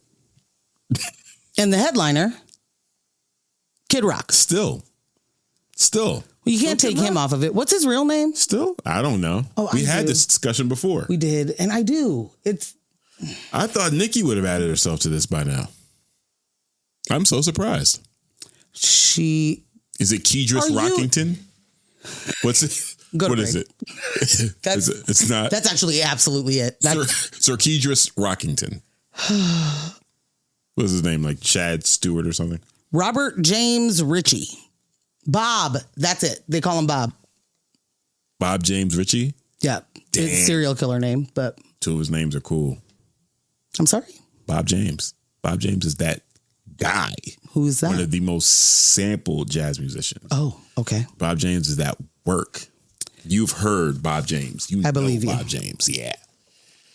And the headliner, Kid Rock. Still. Well, you can't take him off of it. What's his real name? Still? I don't know. Oh, we I had do. this discussion before. We did, and I do. I thought Nikki would have added herself to this by now. I'm so surprised. She... Is it Kedris Rockington? What's it? Go to What break. is it? It's not. That's actually absolutely it. Sir Kedris Rockington. What's his name? Like Chad Stewart or something? Robert James Ritchie. Bob. That's it. They call him Bob. Bob James Ritchie? Yeah. Damn. It's serial killer name, but... Two of his names are cool. I'm sorry? Bob James. Bob James is that guy. Who is that? One of the most sampled jazz musicians. Oh, okay. Bob James is that work. You've heard Bob James. I believe you. Bob James. Yeah.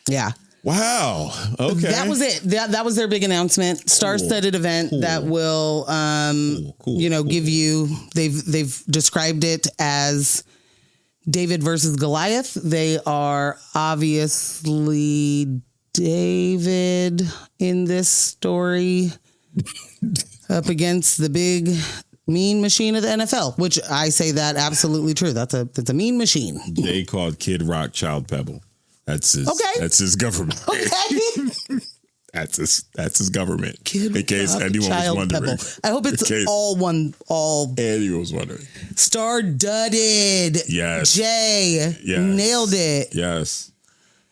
Yeah. Wow. Okay. That was it. That was their big announcement. Star-studded event that will, give you. They've described it as David versus Goliath. They are obviously David in this story up against the big mean machine of the NFL, which I say that absolutely true. That's a mean machine. They called Kid Rock Child Pebble. That's his. Okay. That's his government. Okay. That's his government. Kid in case Rock, anyone was Child wondering. Pebble. I hope it's all anyone was wondering. star-studded. Yes. Jay. Yes. Nailed it. Yes.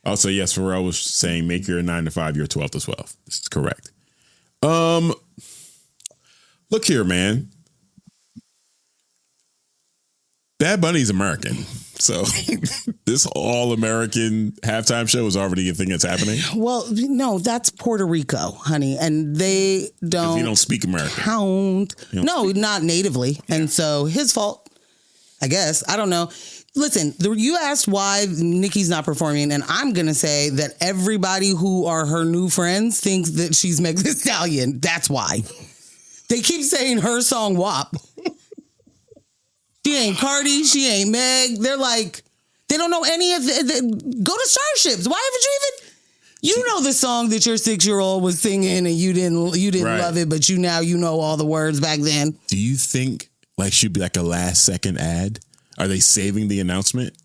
Also, yes, Pharrell was saying make your 9 to 5 your 12 to 12. This is correct. Look here, man. Bad Bunny's American. So this all-American halftime show is already a thing that's happening. Well, no, that's Puerto Rico, honey. And they don't... If you don't speak American. Count. No, not natively. Yeah. And so his fault, I guess. I don't know. Listen, you asked why Nicki's not performing, and I'm going to say that everybody who are her new friends thinks that she's Meg Thee Stallion. That's why. They keep saying her song WAP. She ain't Cardi. She ain't Meg. They're like, they don't know any of the go to Starships. Why haven't you even... You know the song that your 6-year-old was singing and you didn't right. love it, but you know all the words back then. Do you think like she'd be like a last second ad? Are they saving the announcement?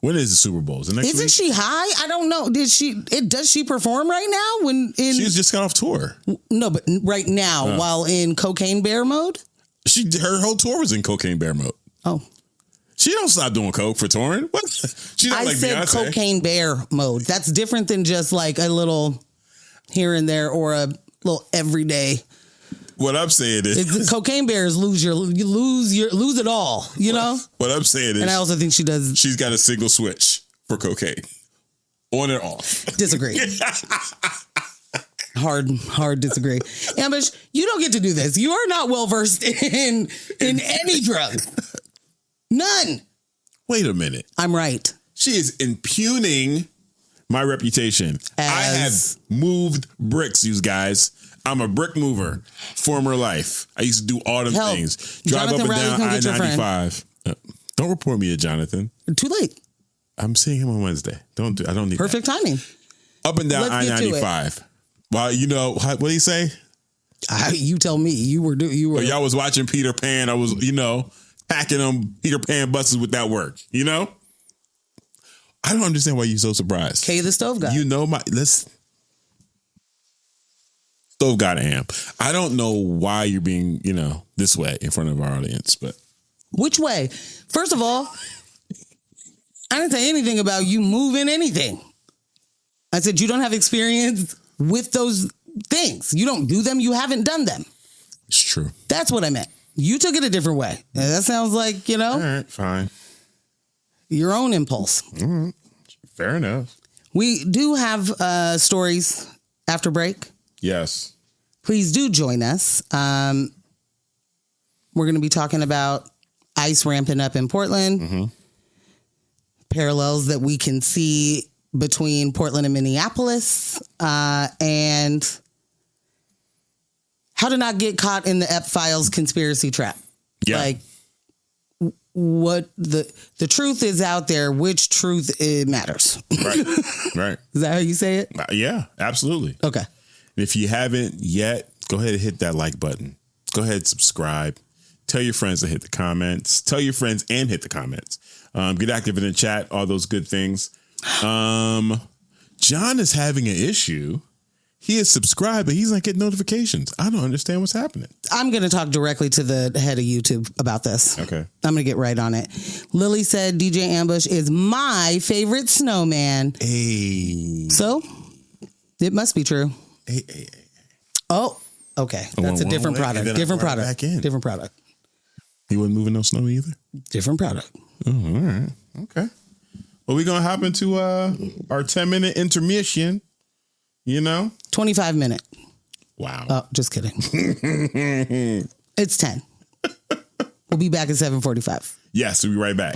When is the Super Bowl? Is it next Isn't week? she high? I don't know. Does she perform right now? She's just got off tour. No, but right now, while in Cocaine Bear mode? Her whole tour was in Cocaine Bear mode. Oh. She don't stop doing coke for touring. What? She's not like said Beyonce. Cocaine Bear mode. That's different than just like a little here and there or a little everyday. What I'm saying is Cocaine Bears lose it all, you know? What I'm saying is, and I also think she does. She's got a single switch for cocaine. On and off. Disagree. Hard disagree. Ambush, you don't get to do this. You are not well versed in any drug. None. Wait a minute. I'm right. She is impugning my reputation. I have moved bricks, you guys. I'm a brick mover. Former life. I used to do all them things. Drive Jonathan up and Riley, down I-95. Don't report me to Jonathan. Too late. I'm seeing him on Wednesday. I don't need perfect that. timing. Up and down I-95. Well, you know, what do you say? You tell me. You were. Y'all was watching Peter Pan. I was, packing them Peter Pan buses with that work, I don't understand why you're so surprised. Kay the Stove Guy. You know Stove God am. I don't know why you're being, this way in front of our audience, but. Which way? First of all, I didn't say anything about you moving anything. I said you don't have experience with those things. You don't do them. You haven't done them. It's true. That's what I meant. You took it a different way. And that sounds like, All right, fine. Your own impulse. Mm-hmm. Fair enough. We do have stories after break. Yes. Please do join us. We're going to be talking about ICE ramping up in Portland. Mm-hmm. Parallels that we can see between Portland and Minneapolis. And how to not get caught in the Ep Files conspiracy trap. Yeah. Like, what the truth is out there, which truth it matters. Right. Right. Is that how you say it? Yeah, absolutely. Okay. And if you haven't yet, go ahead and hit that like button. Go ahead and subscribe. Tell your friends to hit the comments. Tell your friends and hit the comments. Get active in the chat, all those good things. John is having an issue. He is subscribed, but he's not getting notifications. I don't understand what's happening. I'm going to talk directly to the head of YouTube about this. Okay. I'm going to get right on it. Lily said DJ Ambush is my favorite snowman. Hey. So it must be true. Hey. Oh, okay. That's a different product. Different product. Different product. He wasn't moving no snow either? Different product. Oh, all right. Okay. Well, we're going to hop into our 10-minute intermission, 25-minute. Wow. Oh, just kidding. It's 10. We'll be back at 7:45. Yes, we'll be right back.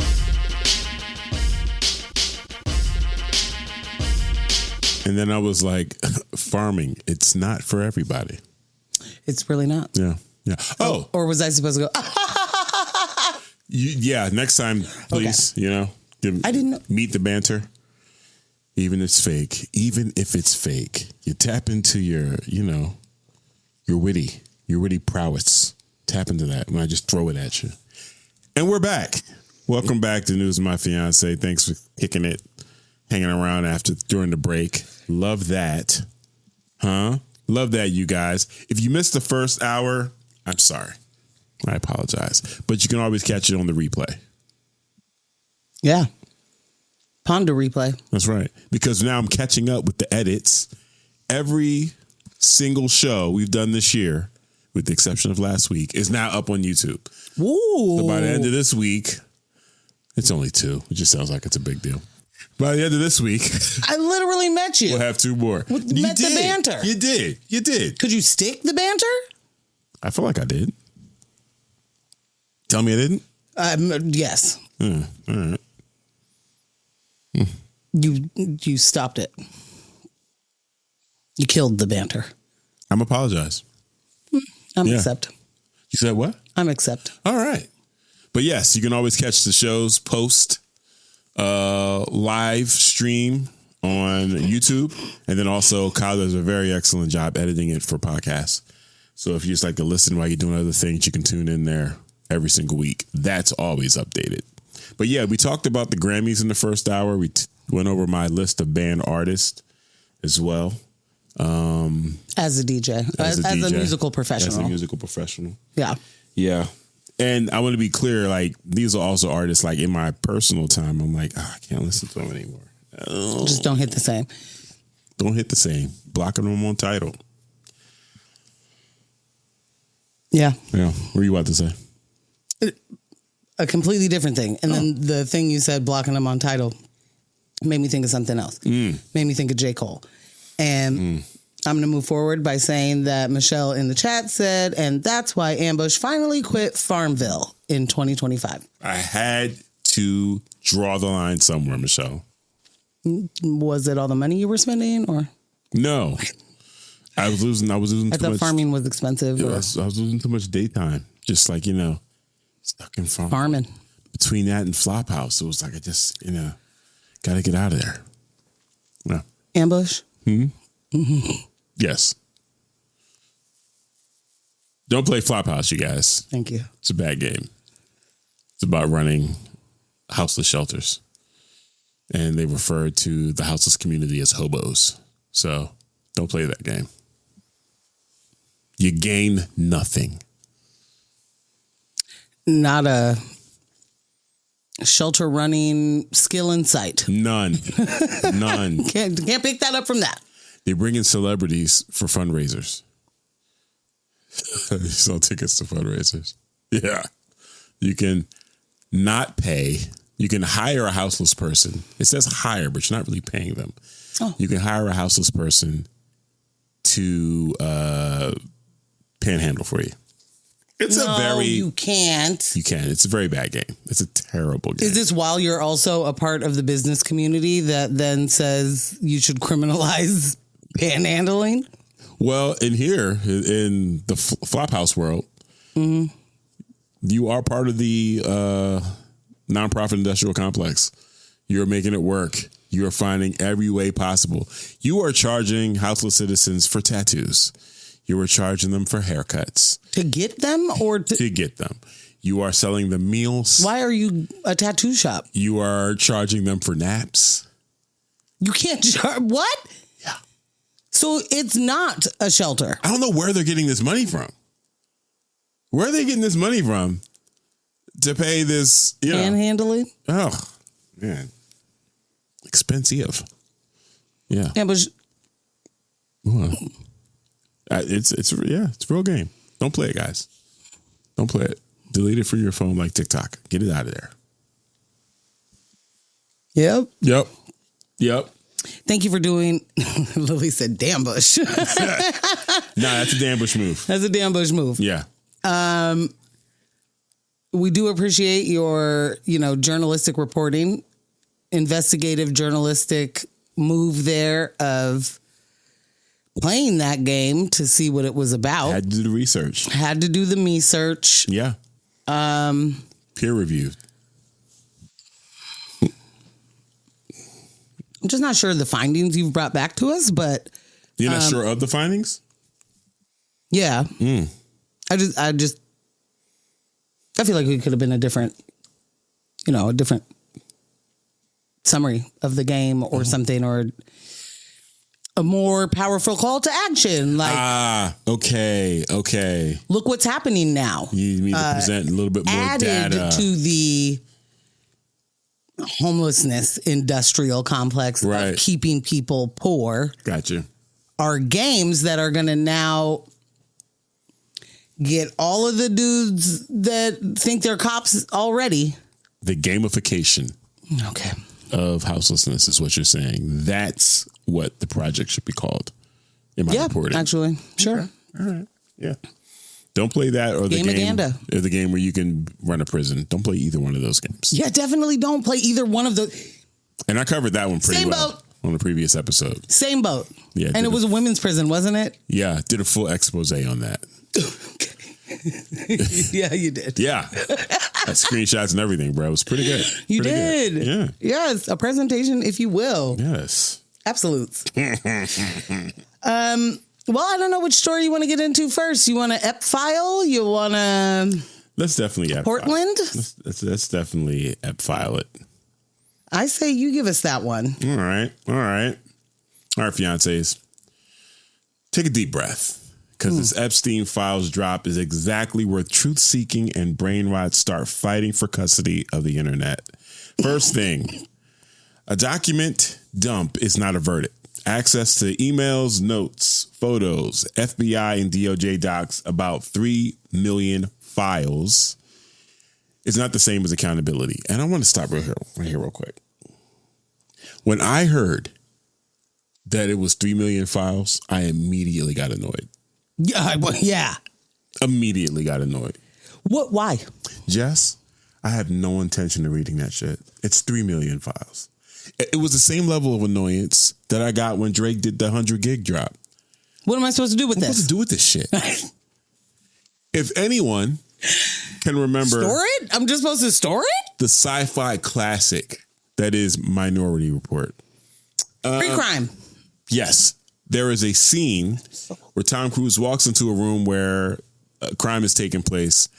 And then I was like, farming, it's not for everybody. It's really not. Yeah. Oh. Or was I supposed to go, next time, please, I didn't know. Meet the banter. Even if it's fake, you tap into your witty prowess. Tap into that when I just throw it at you. And we're back. Welcome back to News of My Fiance. Thanks for kicking it, hanging around during the break. Love that. Love that, you guys. If you missed the first hour, I'm sorry. I apologize. But you can always catch it on the replay. Yeah. Ponder replay. That's right. Because now I'm catching up with the edits. Every single show we've done this year, with the exception of last week, is now up on YouTube. Ooh. So by the end of this week, it's only 2. It just sounds like it's a big deal. By the end of this week, I literally met you. We'll have 2 more. Met the banter. You did. Could you stick the banter? I feel like I did. Tell me I didn't? Yes. All right. You stopped it. You killed the banter. I'm apologize. I'm accept. You said what? I'm accept. All right. But yes, you can always catch the shows post live stream on YouTube. And then also Kyle does a very excellent job editing it for podcasts. So if you just like to listen while you're doing other things, you can tune in there every single week. That's always updated. But yeah, we talked about the Grammys in the first hour. We went over my list of band artists as well. As a DJ. As a musical professional. As a musical professional. Yeah. Yeah. And I want to be clear, like, these are also artists, like, in my personal time, I'm like, I can't listen to them anymore. Just don't hit the same. Don't hit the same. Blocking them on title. Yeah. Yeah. What are you about to say? A completely different thing. And then the thing you said, blocking them on title, made me think of something else. Made me think of J. Cole. And I'm going to move forward by saying that Michelle in the chat said, and that's why Ambush finally quit Farmville in 2025. I had to draw the line somewhere, Michelle. Was it all the money you were spending, or? No. I was losing I too thought much. farming was expensive. I was losing too much daytime. Just like, stuck in Farming. Between that and Flophouse, it was like I just, got to get out of there. Yeah. Ambush? Yes. Don't play Flophouse, you guys. Thank you. It's a bad game. It's about running houseless shelters. And they refer to the houseless community as hobos. So don't play that game. You gain nothing. Not a shelter running skill in sight. None. None. Can't pick that up from that. They bring in celebrities for fundraisers. You sell tickets to fundraisers. Yeah. You can not pay. You can hire a houseless person. It says hire, but you're not really paying them. Oh. You can hire a houseless person to panhandle for you. It's a very... You can't. You can. It's a very bad game. It's a terrible game. Is this while you're also a part of the business community that then says you should criminalize panhandling? Well, in here, in the Flophouse world, you are part of the nonprofit industrial complex. You're making it work. You are finding every way possible. You are charging houseless citizens for tattoos. You are charging them for haircuts. To get them or to get them. You are selling them meals. Why are you a tattoo shop? You are charging them for naps. You can't charge what? Yeah. So it's not a shelter. I don't know where they're getting this money from. Where are they getting this money from to pay this? Panhandling? Oh, man. Expensive. Yeah. Yeah, but it's a real game. Don't play it, guys. Don't play it. Delete it from your phone like TikTok. Get it out of there. Yep. Thank you for doing. Lily said, "Damn Bush." Nah, that's a damn Bush move. That's a damn Bush move. Yeah. We do appreciate your, journalistic reporting, investigative journalistic move there of playing that game to see what it was about. Had to do the research. Had to do the me search. Yeah. Peer reviewed. I'm just not sure of the findings you've brought back to us, but you're not sure of the findings? Yeah. I feel like it could have been a different summary of the game or something, or a more powerful call to action. Like, okay. Look what's happening now. You need to present a little bit more added data to the homelessness industrial complex of keeping people poor. Gotcha. Are games that are going to now get all of the dudes that think they're cops already. The gamification. Okay. Of houselessness is what you're saying. That's what the project should be called. In my reporting. Actually. Sure. Okay. All right. Yeah. Don't play that or the game where you can run a prison. Don't play either one of those games. Yeah, definitely don't play either one of those. And I covered that one pretty well on the previous episode. Same boat. Yeah. And it was a women's prison, wasn't it? Yeah. Did a full expose on that. Yeah, you did. Yeah. Had screenshots and everything, bro. It was pretty good. You pretty did. Good. Yeah. Yes. A presentation, if you will. Yes. Absolutes. Well, I don't know which story you want to get into first. You want to Ep file? You want to... Let's definitely Ep Portland? Let's definitely Ep file it. I say you give us that one. All right, fiancés. Take a deep breath. Because this Epstein Files drop is exactly where truth-seeking and brain rot start fighting for custody of the internet. First thing, a document dump is not a verdict. Access to emails, notes, photos, FBI and DOJ docs, about 3 million files, is not the same as accountability. And I want to stop right here real quick. When I heard that it was 3 million files, I immediately got annoyed. Yeah. Immediately got annoyed. What? Why? Jess, I have no intention of reading that shit. It's 3 million files. It was the same level of annoyance that I got when Drake did the 100 gig drop. What am I supposed to do with this? What am I supposed to do with this shit? If anyone can remember... Store it? I'm just supposed to store it? The sci-fi classic that is Minority Report. Pre-crime. Yes. There is a scene where Tom Cruise walks into a room where a crime is taking place,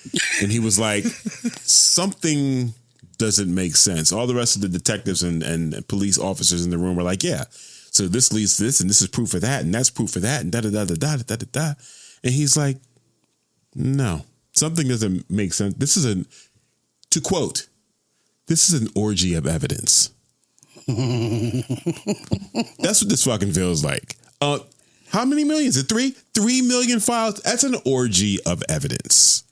and he was like, something doesn't make sense. All the rest of the detectives and police officers in the room were like, yeah, so this leads to this, and this is proof of that, and that's proof of that, and da-da-da-da-da-da-da-da. And he's like, no, something doesn't make sense. This is to quote, this is an orgy of evidence. That's what this fucking feels like. How many millions? Is it 3? 3 million files? That's an orgy of evidence.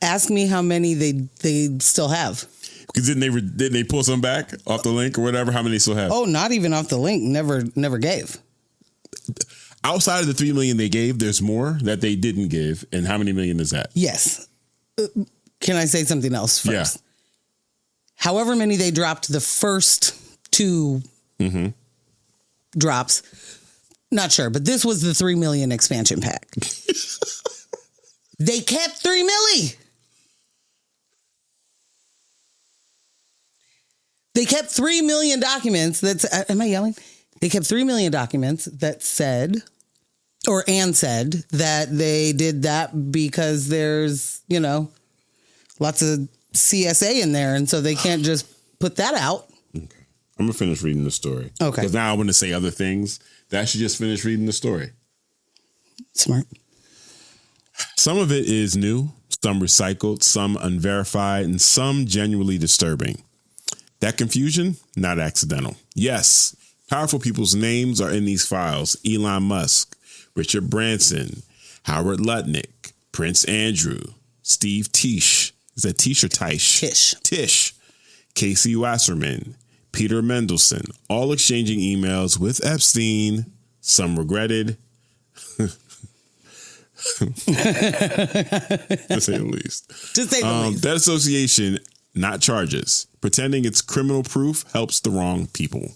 Ask me how many they still have. Because didn't they pull some back off the link or whatever? How many they still have? Oh, not even off the link. Never gave. Outside of the 3 million they gave, there's more that they didn't give. And how many million is that? Yes. Can I say something else first? Yeah. However many they dropped the first 2 drops, not sure, but this was the 3 million expansion pack. They kept 3 milli. They kept 3 million documents. Am I yelling? They kept 3 million documents that said that they did that because there's, lots of CSA in there. And so they can't just put that out. Okay. I'm going to finish reading the story. Okay. Because now I want to say other things. That should just finish reading the story. Smart. Some of it is new, some recycled, some unverified, and some genuinely disturbing. That confusion, not accidental. Yes, powerful people's names are in these files. Elon Musk, Richard Branson, Howard Lutnick, Prince Andrew, Steve Tisch. Is that Tisch or Tisch? Tisch. Tisch. Casey Wasserman, Peter Mendelsohn, all exchanging emails with Epstein, some regretted, to say the least. To say the least. That association, not charges. Pretending it's criminal proof helps the wrong people.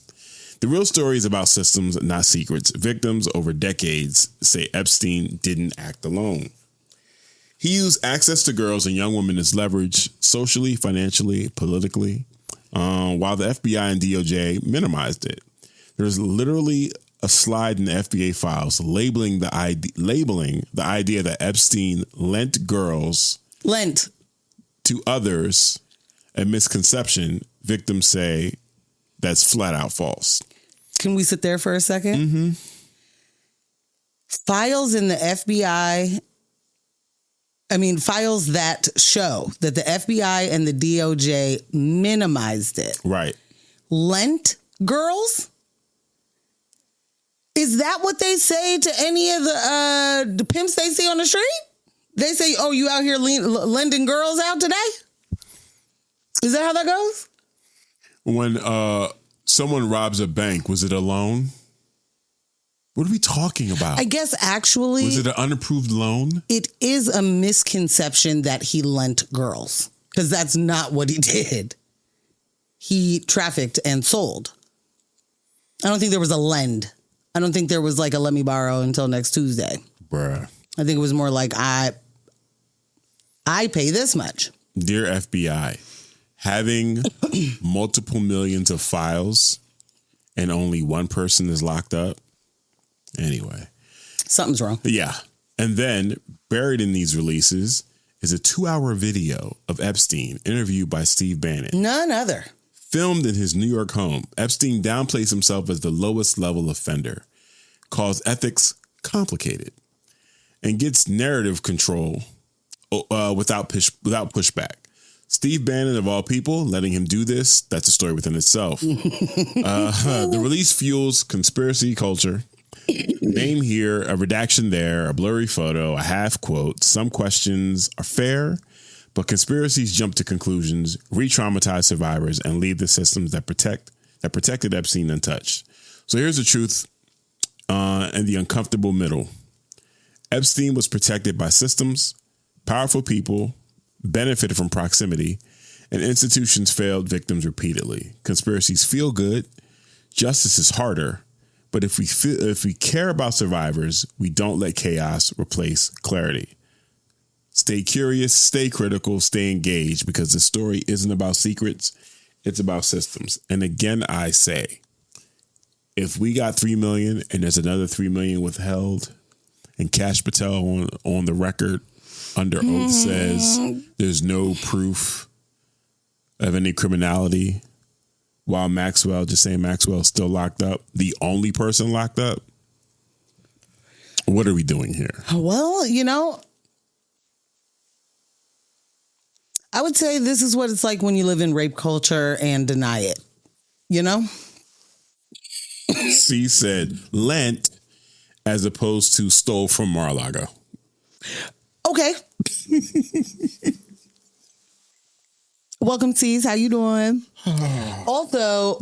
The real story is about systems, not secrets. Victims over decades say Epstein didn't act alone. He used access to girls and young women as leverage socially, financially, politically, while the FBI and DOJ minimized it. There's literally a slide in the FBA files labeling the idea that Epstein lent girls to others. A misconception. Victims say that's flat out false. Can we sit there for a second? Mm-hmm. Files in the FBI, files that show that the FBI and the DOJ minimized it. Right. Lent girls? Is that what they say to any of the pimps they see on the street? They say, oh, you out here lending girls out today? Is that how that goes? When someone robs a bank, was it a loan? What are we talking about? I guess actually... Was it an unapproved loan? It is a misconception that he lent girls. Because that's not what he did. He trafficked and sold. I don't think there was a lend. I don't think there was like a let me borrow until next Tuesday. Bruh. I think it was more like I pay this much. Dear FBI, having multiple millions of files and only one person is locked up. Anyway. Something's wrong. Yeah. And then buried in these releases is a 2-hour video of Epstein interviewed by Steve Bannon. None other. Filmed in his New York home, Epstein downplays himself as the lowest level offender, calls ethics complicated, and gets narrative control without pushback. Steve Bannon, of all people, letting him do this, that's a story within itself. The release fuels conspiracy culture. Name here, a redaction there, a blurry photo, a half quote. Some questions are fair, but conspiracies jump to conclusions, re-traumatize survivors, and leave the systems that protected Epstein untouched. So here's the truth and the uncomfortable middle. Epstein was protected by systems, powerful people, benefited from proximity, and institutions failed victims repeatedly. Conspiracies feel good. Justice is harder. But if we care about survivors, we don't let chaos replace clarity. Stay curious, stay critical, stay engaged, because the story isn't about secrets. It's about systems. And again, I say, if we got 3 million and there's another 3 million withheld, and Kash Patel on the record under oath says there's no proof of any criminality while just saying Maxwell's still locked up, the only person locked up? What are we doing here? Well, I would say this is what it's like when you live in rape culture and deny it, C said Lent as opposed to stole from Mar-a-Lago. Okay. Welcome, C's. How you doing? Also,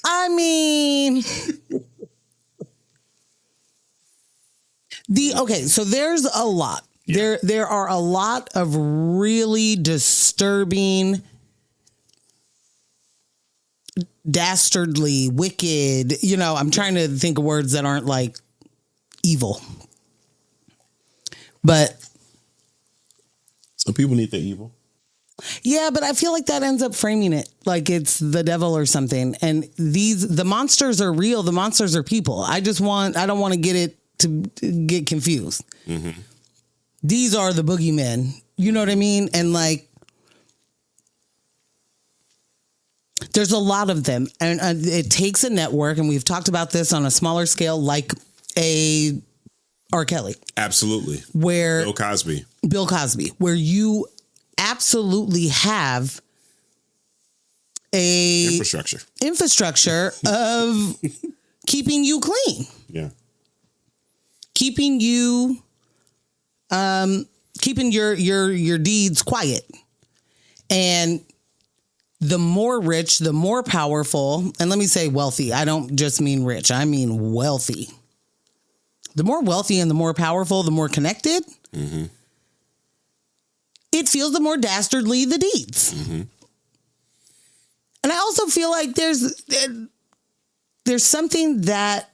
I mean, so there's a lot. Yeah. There are a lot of really disturbing, dastardly, wicked, I'm trying to think of words that aren't like evil. But some people need the evil. Yeah, but I feel like that ends up framing it like it's the devil or something. And the monsters are real. The monsters are people. I don't want to get confused. Mm-hmm. These are the boogeymen. You know what I mean? And like, there's a lot of them. And it takes a network. And we've talked about this on a smaller scale, like a R. Kelly. Absolutely. Where Bill Cosby, where you absolutely have a infrastructure of keeping you clean. Yeah. Keeping you, keeping your deeds quiet. And the more rich, the more powerful, and let me say wealthy. I don't just mean rich. I mean wealthy. The more wealthy and the more powerful, the more connected. Mm-hmm. It feels the more dastardly the deeds. Mm-hmm. And I also feel like there's something that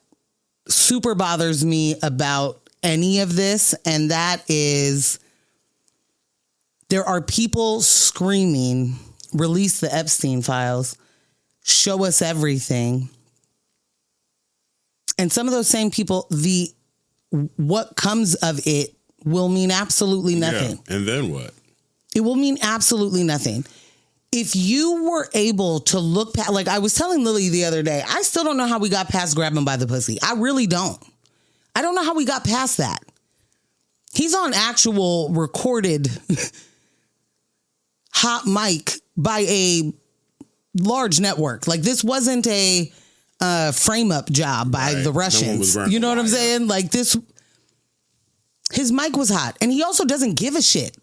super bothers me about any of this, and that is there are people screaming, release the Epstein files, show us everything. And some of those same people, what comes of it will mean absolutely nothing. Yeah. And then what? It will mean absolutely nothing. If you were able to look past, like I was telling Lily the other day, I still don't know how we got past grabbing by the pussy. I really don't. I don't know how we got past that. He's on actual recorded hot mic by a large network. Like this wasn't a frame up job by the Russians. You know what I'm saying? Like this, his mic was hot, and he also doesn't give a shit.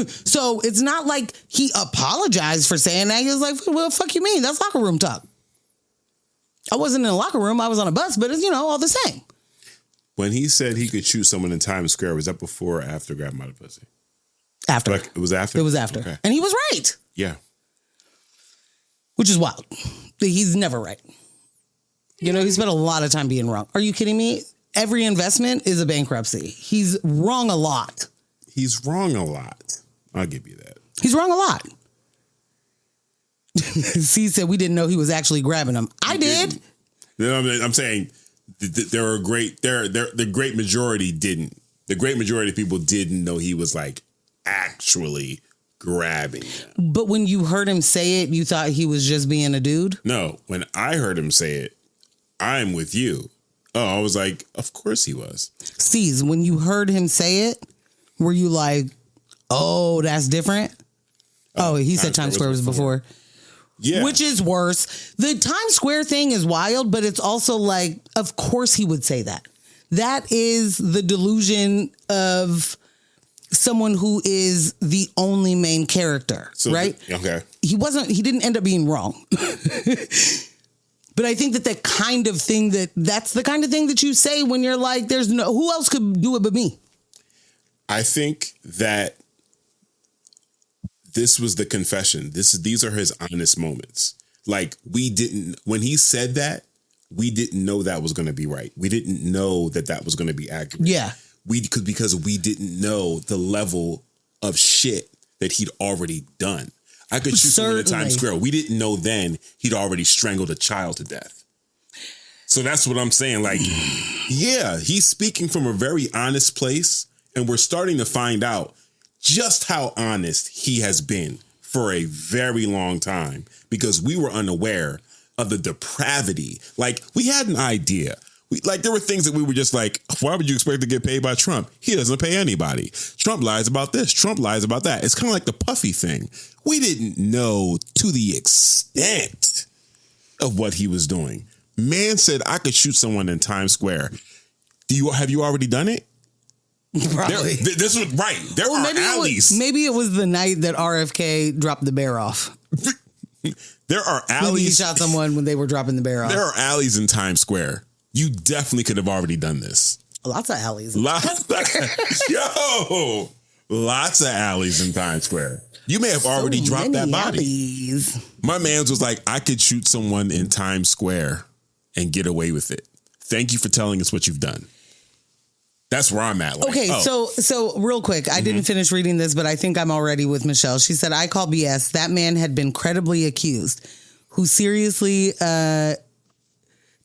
So it's not like he apologized for saying that. He was like, well, fuck you mean? That's locker room talk. I wasn't in a locker room. I was on a bus, but it's, all the same. When he said he could shoot someone in Times Square, was that before or after grabbing by the pussy? After. Like, it was after? It was after. Okay. And he was right. Yeah. Which is wild. He's never right. He spent a lot of time being wrong. Are you kidding me? Every investment is a bankruptcy. He's wrong a lot. He's wrong a lot. I'll give you that. He's wrong a lot. C said we didn't know he was actually grabbing him. I did. I'm saying the great majority didn't. The great majority of people didn't know he was like actually grabbing them. But when you heard him say it, you thought he was just being a dude? No. When I heard him say it, I'm with you. Oh, I was like, of course he was. C's, when you heard him say it, were you like, oh, that's different? Oh, he said Times Square was before. Yeah. Which is worse. The Times Square thing is wild, but it's also like, of course he would say that. That is the delusion of someone who is the only main character, right? Okay. He didn't end up being wrong. But I think that's the kind of thing that you say when you're like, who else could do it but me? I think that this was the confession. These are his honest moments. Like when he said that, we didn't know that was going to be right. We didn't know that was going to be accurate. Yeah. Because we didn't know the level of shit that he'd already done. I could shoot someone in Times Square. We didn't know then he'd already strangled a child to death. So that's what I'm saying. Like, yeah, he's speaking from a very honest place. And we're starting to find out just how honest he has been for a very long time because we were unaware of the depravity. Like, we had an idea. There were things that we were just like, why would you expect to get paid by Trump? He doesn't pay anybody. Trump lies about this. Trump lies about that. It's kind of like the Puffy thing. We didn't know to the extent of what he was doing. Man said, I could shoot someone in Times Square. Have you already done it? Probably. This was right. There are alleys. Maybe it was the night that RFK dropped the bear off. There are alleys. Maybe he shot someone when they were dropping the bear off. There are alleys in Times Square. You definitely could have already done this. Lots of alleys. Lots of alleys in Times Square. You may have already dropped that body. Alleys. My man's was like, I could shoot someone in Times Square and get away with it. Thank you for telling us what you've done. That's where I'm at. Like, okay, so real quick, I didn't finish reading this, but I think I'm already with Michelle. She said, I call BS. That man had been credibly accused, who seriously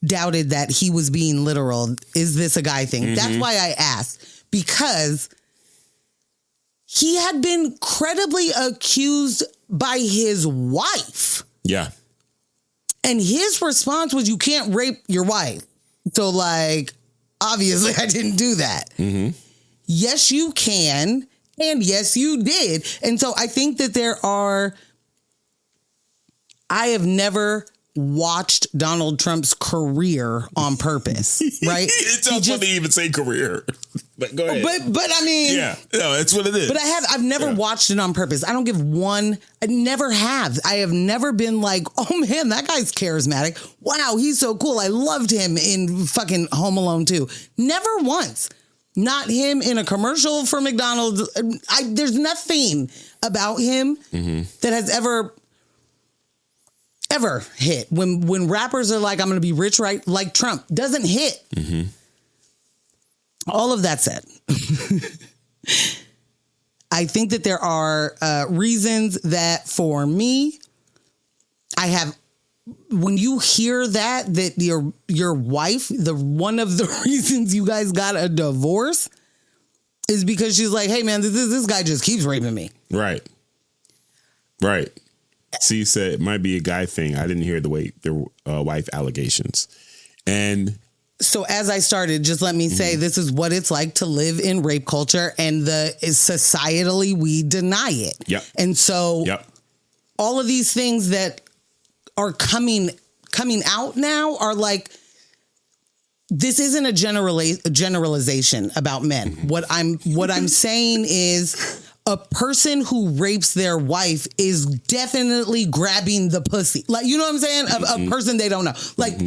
doubted that he was being literal. Is this a guy thing? That's why I asked, because he had been credibly accused by his wife. Yeah. And his response was, you can't rape your wife. So, like, obviously I didn't do that. Yes, you can. And yes, you did. And so I think that I have never watched Donald Trump's career on purpose, right? It's so funny to even say career. But go ahead. But I mean, yeah, no, that's what it is. But I've never watched it on purpose. I don't give one. I never have. I have never been like, oh man, that guy's charismatic. Wow, he's so cool. I loved him in fucking Home Alone 2. Never once. Not him in a commercial for McDonald's. There's nothing about him that has ever hit. When rappers are like, I'm going to be rich, right? Like Trump doesn't hit. All of that said, I think that there are reasons that for me, when you hear that your wife, one of the reasons you guys got a divorce is because she's like, hey man, this guy just keeps raping me. Right. See, you said it might be a guy thing. I didn't hear the wife allegations. And so as I started, just let me say, this is what it's like to live in rape culture, and societally we deny it. Yep. And so all of these things that are coming out now are like, this isn't a generalization about men. What I'm saying is, a person who rapes their wife is definitely grabbing the pussy. Like, you know what I'm saying? A person they don't know. Like,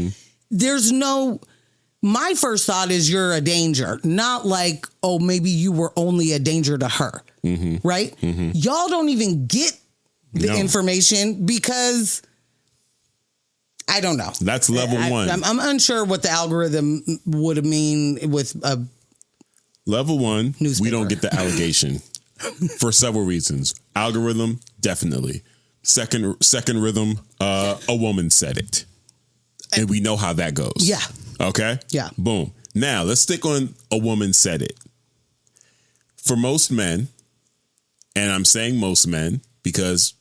there's no... My first thought is you're a danger. Not like, oh, maybe you were only a danger to her. Right? Y'all don't even get the information because... I don't know. That's level one. I'm unsure what the algorithm would mean with a... Level one, newspaper. We don't get the allegation. For several reasons. Algorithm, definitely. Second rhythm, a woman said it. And we know how that goes. Yeah. Okay? Yeah. Boom. Now, let's stick on a woman said it. For most men, and I'm saying most men because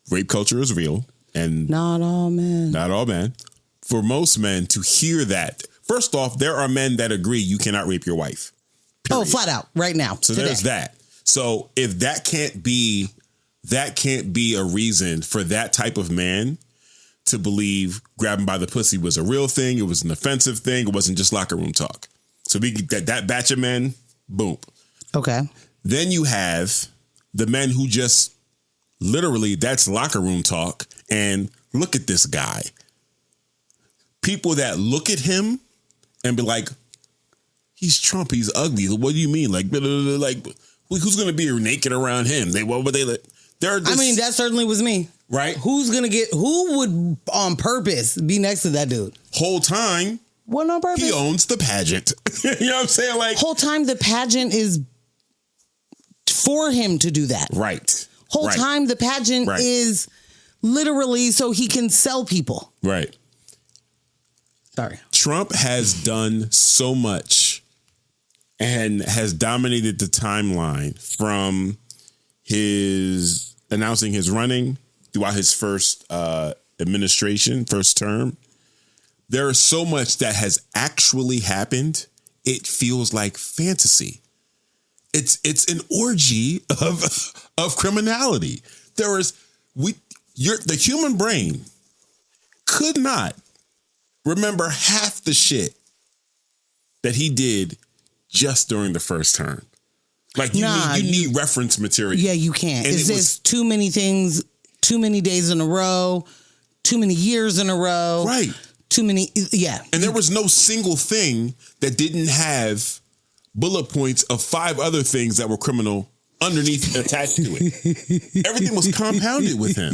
rape culture is real. And not all men. Not all men. For most men to hear that, first off, there are men that agree you cannot rape your wife. Period. Oh, flat out, right now. So today. There's that. So if that can't be a reason for that type of man to believe grabbing by the pussy was a real thing, it was an offensive thing, it wasn't just locker room talk. So we get that batch of men, boom. Okay. Then you have the men who just literally, that's locker room talk, and look at this guy. People that look at him and be like, he's Trump, he's ugly. What do you mean? Like who's going to be naked around him? What would they like? I mean, that certainly was me. Right? Who would on purpose be next to that dude? Whole time. What on purpose? He owns the pageant. You know what I'm saying? Like, whole time the pageant is for him to do that. Right. Whole time the pageant is literally so he can sell people. Right. Sorry. Trump has done so much and has dominated the timeline from his announcing his running throughout his first first term. There is so much that has actually happened. It feels like fantasy. It's an orgy of criminality. The human brain could not remember half the shit that he did just during the first term. Like you need reference material. Yeah, you can't. And it's just too many things, too many days in a row, too many years in a row. Right. Too many. Yeah. And there was no single thing that didn't have bullet points of 5 other things that were criminal underneath attached to it. Everything was compounded with him.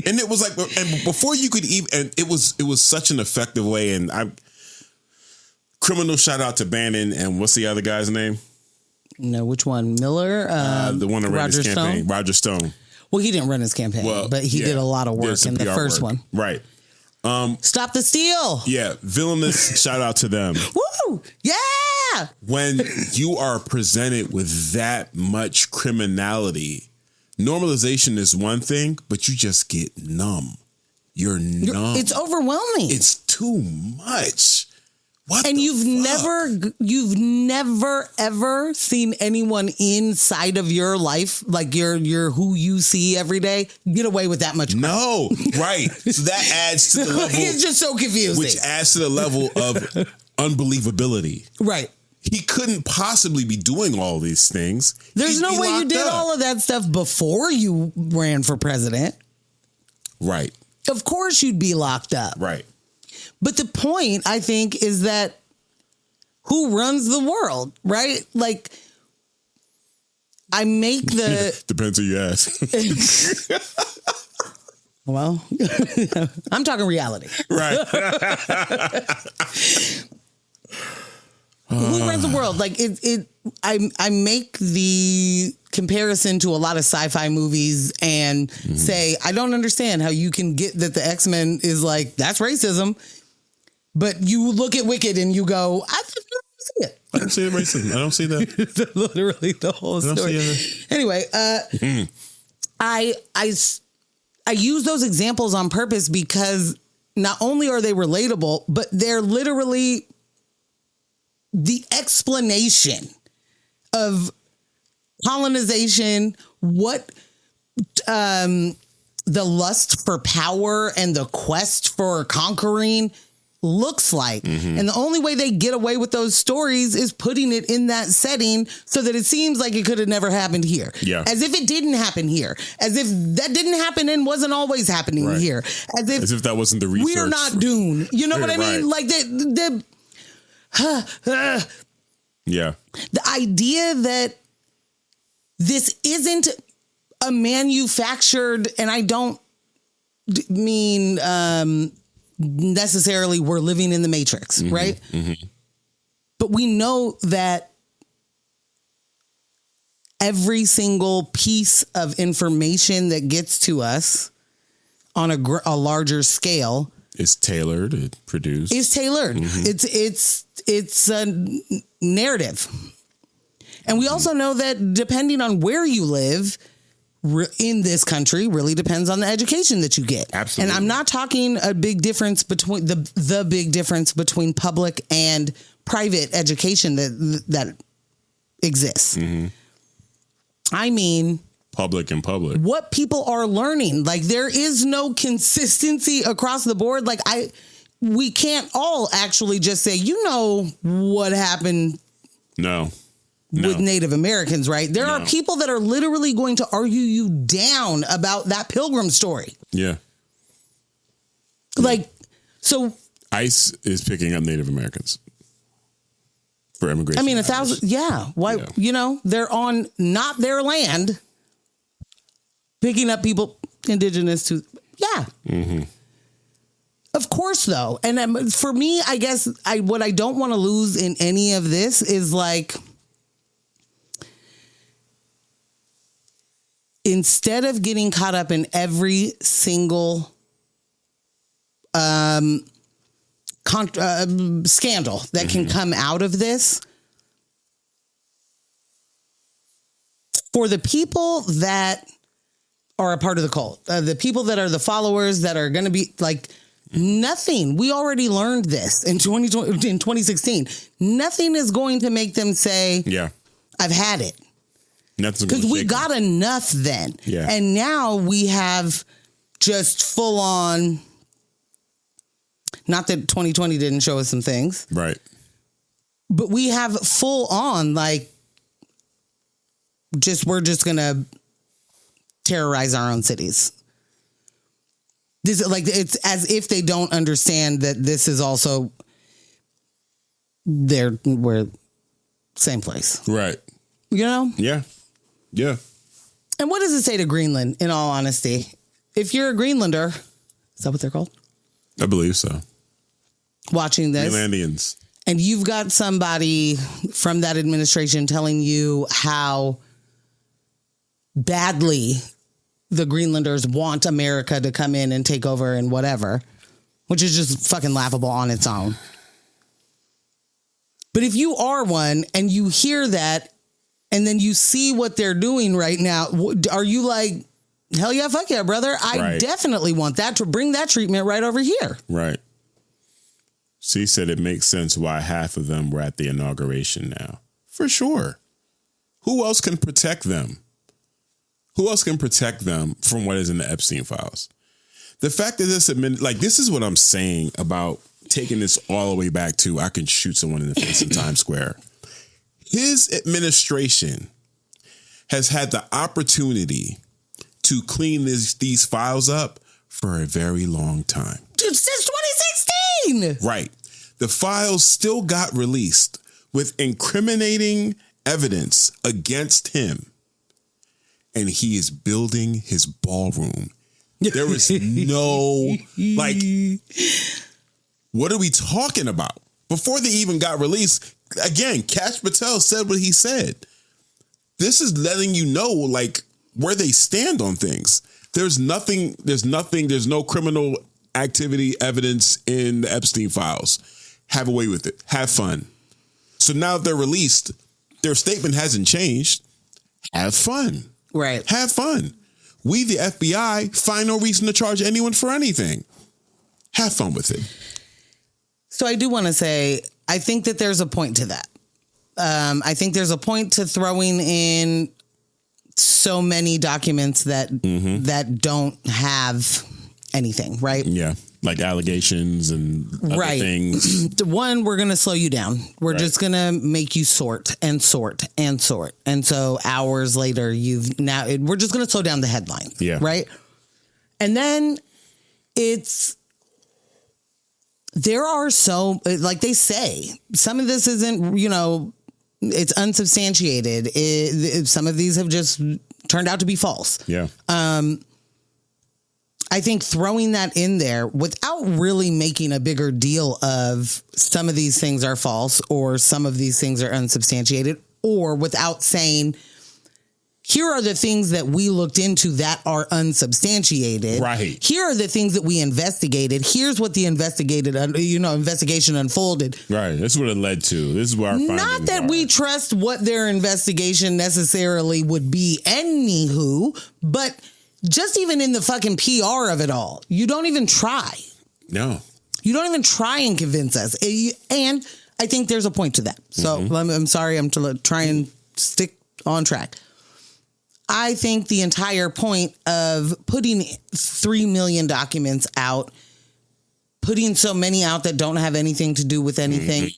And it was like, and before you could even, and it was such an effective way. And criminal shout out to Bannon and what's the other guy's name? No, which one? Miller? The one that ran his campaign. Stone? Roger Stone. Well, he didn't run his campaign, but he did a lot of work in the first one. Right. Stop the steal. Yeah. Villainous shout out to them. Woo! Yeah! When you are presented with that much criminality, normalization is one thing, but you just get numb. You're numb. It's overwhelming. It's too much. What? And you've fuck? never ever seen anyone inside of your life, like you're who you see every day, get away with that much crime. No, right. So that adds to the level. It's just so confusing. Which adds to the level of unbelievability. Right. He couldn't possibly be doing all these things. There's no way you did all of that stuff before you ran for president. Right. Of course you'd be locked up. Right. But the point, I think, is that who runs the world, right? Like, I make the... Depends who you ask. Well, I'm talking reality. Right. Who runs the world? Like, I make the comparison to a lot of sci-fi movies and say, I don't understand how you can get that the X-Men is like, that's racism. But you look at Wicked and you go, I don't see it. I don't see the racism. I don't see that. Literally the whole story. Anyway, I use those examples on purpose because not only are they relatable, but they're literally the explanation of colonization, what the lust for power and the quest for conquering looks like. And the only way they get away with those stories is putting it in that setting so that it seems like it could have never happened here. Yeah. As if it didn't happen here. As if that didn't happen and wasn't always happening here. As if that wasn't the research. We're not Dune. You know what I mean? Right. Like the idea that this isn't a manufactured, and I don't mean necessarily we're living in the Matrix, right? But we know that every single piece of information that gets to us on a larger scale is tailored, it's produced. Is tailored. It's a narrative. And we also know that depending on where you live in this country really depends on the education that you get. Absolutely. And I'm not talking a big difference between the big difference between public and private education that exists. I mean, public and public. What people are learning. Like, there is no consistency across the board. Like, we can't all actually just say, you know what happened. No. With Native Americans, right? There are people that are literally going to argue you down about that Pilgrim story. Yeah. Like, so ICE is picking up Native Americans for immigration. I mean, 1,000. Yeah. Why? Yeah. You know, they're on not their land, picking up people indigenous to. Yeah. Of course, though. And for me, I guess what I don't want to lose in any of this is like, instead of getting caught up in every single scandal that can come out of this, for the people that are a part of the cult. The people that are the followers that are going to be like nothing. We already learned this in 2016. Nothing is going to make them say, yeah, I've had it. Nothing's Because we got enough then. Yeah. And now we have just full on, not that 2020 didn't show us some things. Right. But we have full on, like, we're just going to terrorize our own cities. This is like, it's as if they don't understand that this is also we're same place. Right. You know? Yeah. Yeah. And what does it say to Greenland, in all honesty? If you're a Greenlander, is that what they're called? I believe so. Watching this. Greenlandians. And you've got somebody from that administration telling you how badly the Greenlanders want America to come in and take over and whatever, which is just fucking laughable on its own. But if you are one and you hear that and then you see what they're doing right now, are you like, hell yeah, fuck yeah, brother. I definitely want that to bring that treatment right over here. Right. She said it makes sense why half of them were at the inauguration now. For sure. Who else can protect them? Who else can protect them from what is in the Epstein files? The fact that this is what I'm saying about taking this all the way back to I can shoot someone in the face in Times Square. His administration has had the opportunity to clean these files up for a very long time. Dude, since 2016! Right. The files still got released with incriminating evidence against him. And he is building his ballroom. There is no, like, what are we talking about? Before they even got released, again, Kash Patel said what he said. This is letting you know, like, where they stand on things. There's no criminal activity evidence in the Epstein files. Have away with it. Have fun. So now that they're released, their statement hasn't changed. Have fun. Right. Have fun. We, the FBI, find no reason to charge anyone for anything. Have fun with it. So I do want to say, I think that there's a point to that. I think there's a point to throwing in so many documents that don't have anything, right? Yeah. Like allegations and other things. One, we're going to slow you down. We're just going to make you sort and sort and sort. And so hours later, we're just going to slow down the headlines. Yeah. Right. And then there are like they say, some of this isn't, it's unsubstantiated. Some of these have just turned out to be false. Yeah. I think throwing that in there without really making a bigger deal of some of these things are false or some of these things are unsubstantiated, or without saying, here are the things that we looked into that are unsubstantiated. Right. Here are the things that we investigated. Here's what the investigation unfolded. Right. That's what it led to. This is where our findings Not that we trust what their investigation necessarily would be anywho, but just even in the fucking PR of it all, you don't even try. No. You don't even try and convince us. And I think there's a point to that. So I'm sorry, I'm to try and stick on track. I think the entire point of putting 3 million documents out, putting so many out that don't have anything to do with anything,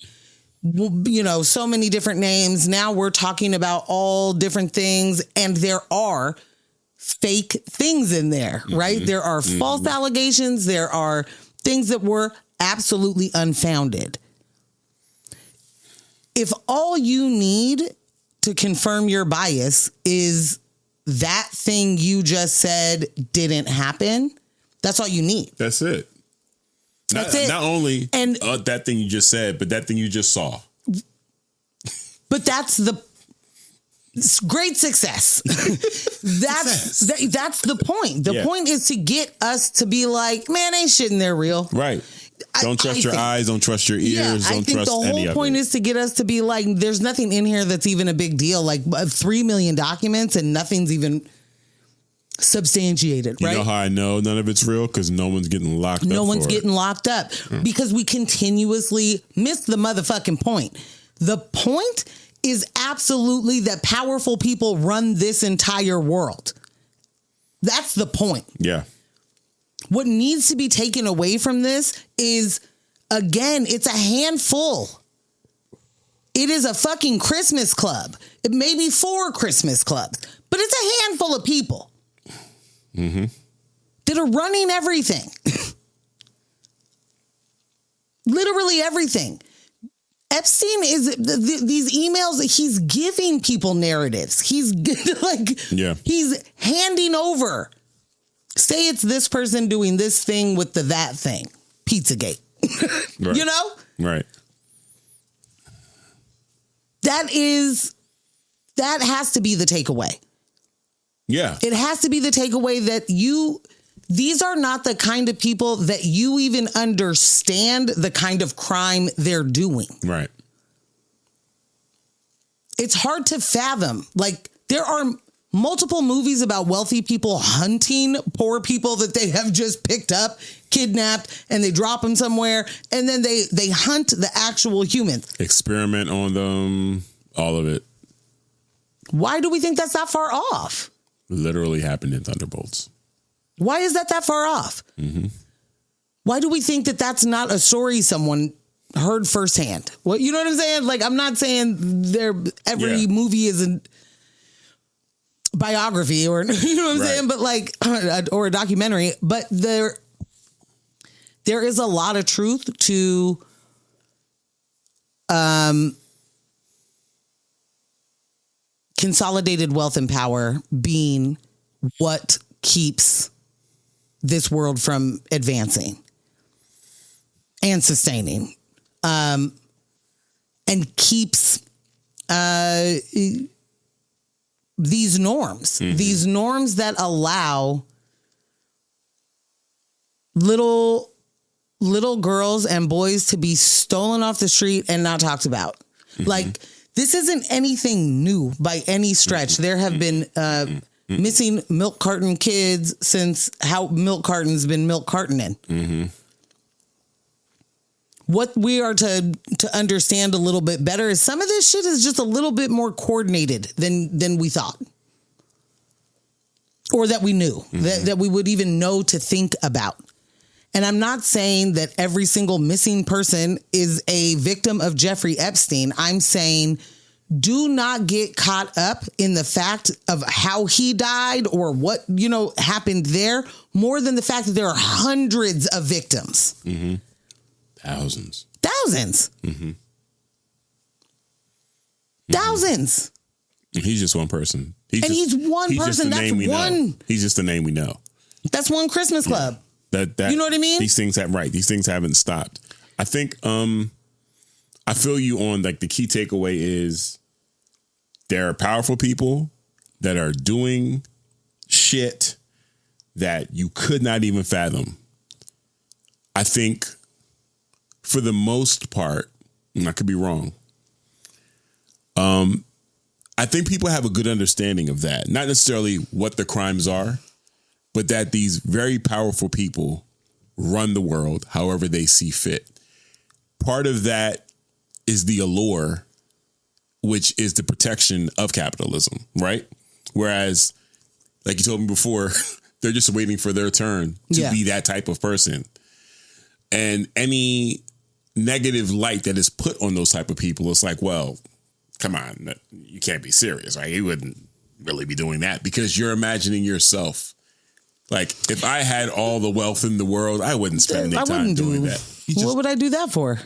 so many different names. Now we're talking about all different things, and there are fake things in there, right? There are false allegations. There are things that were absolutely unfounded. If all you need to confirm your bias is that thing you just said didn't happen, that's all you need. That's it. Not only that thing you just said, but that thing you just saw. But that's the great success. That's the point. The point is to get us to be like, man, ain't shit in there real. Right. Don't trust your eyes. Don't trust your ears. Don't trust any of it. I think the whole point is to get us to be like, there's nothing in here that's even a big deal. Like 3 million documents and nothing's even. substantiated, You right? know how I know none of it's real? Because no one's getting locked up. No one's for it. getting locked up because we continuously miss the motherfucking point. The point is absolutely that powerful people run this entire world. That's the point. Yeah. What needs to be taken away from this is, again, it's a handful. It is a fucking Christmas club. It may be 4 Christmas clubs, but it's a handful of people that are running everything. Literally everything. Epstein is these emails. He's giving people narratives. He's he's handing over. Say it's this person doing this thing with that thing. Pizzagate. Right. You know? Right. That has to be the takeaway. Yeah. It has to be the takeaway that these are not the kind of people that you even understand the kind of crime they're doing. Right. It's hard to fathom. Like, there are multiple movies about wealthy people hunting poor people that they have just picked up, kidnapped, and they drop them somewhere, and then they hunt the actual humans. Experiment on them, all of it. Why do we think that's that far off? Literally happened in Thunderbolts. Why is that far off? Why do we think that that's not a story someone heard firsthand? Well, you know what I'm saying? Like, I'm not saying every movie is a biography or, you know what I'm saying? But like, or a documentary, but there is a lot of truth to, consolidated wealth and power being what keeps this world from advancing and sustaining, and keeps these norms that allow little girls and boys to be stolen off the street and not talked about. Like, this isn't anything new by any stretch. There have been missing milk carton kids since how milk carton's been milk cartoning. What we are to understand a little bit better is some of this shit is just a little bit more coordinated than we thought, or that we knew, that we would even know to think about. And I'm not saying that every single missing person is a victim of Jeffrey Epstein. I'm saying, do not get caught up in the fact of how he died or what, happened there, more than the fact that there are hundreds of victims. Thousands. Thousands. Thousands. He's just one person. He's one person. That's one. He's just the name we know. That's one Christmas club. That you know what I mean? These things haven't stopped. I think I feel you on, like, the key takeaway is there are powerful people that are doing shit that you could not even fathom. I think for the most part, and I could be wrong, I think people have a good understanding of that. Not necessarily what the crimes are, but that these very powerful people run the world however they see fit. Part of that is the allure, which is the protection of capitalism, right? Whereas, like you told me before, they're just waiting for their turn to be that type of person. And any negative light that is put on those type of people, it's like, well, come on, you can't be serious, right? You wouldn't really be doing that, because you're imagining yourself. Like, if I had all the wealth in the world, I wouldn't spend any time doing that. What would I do that for?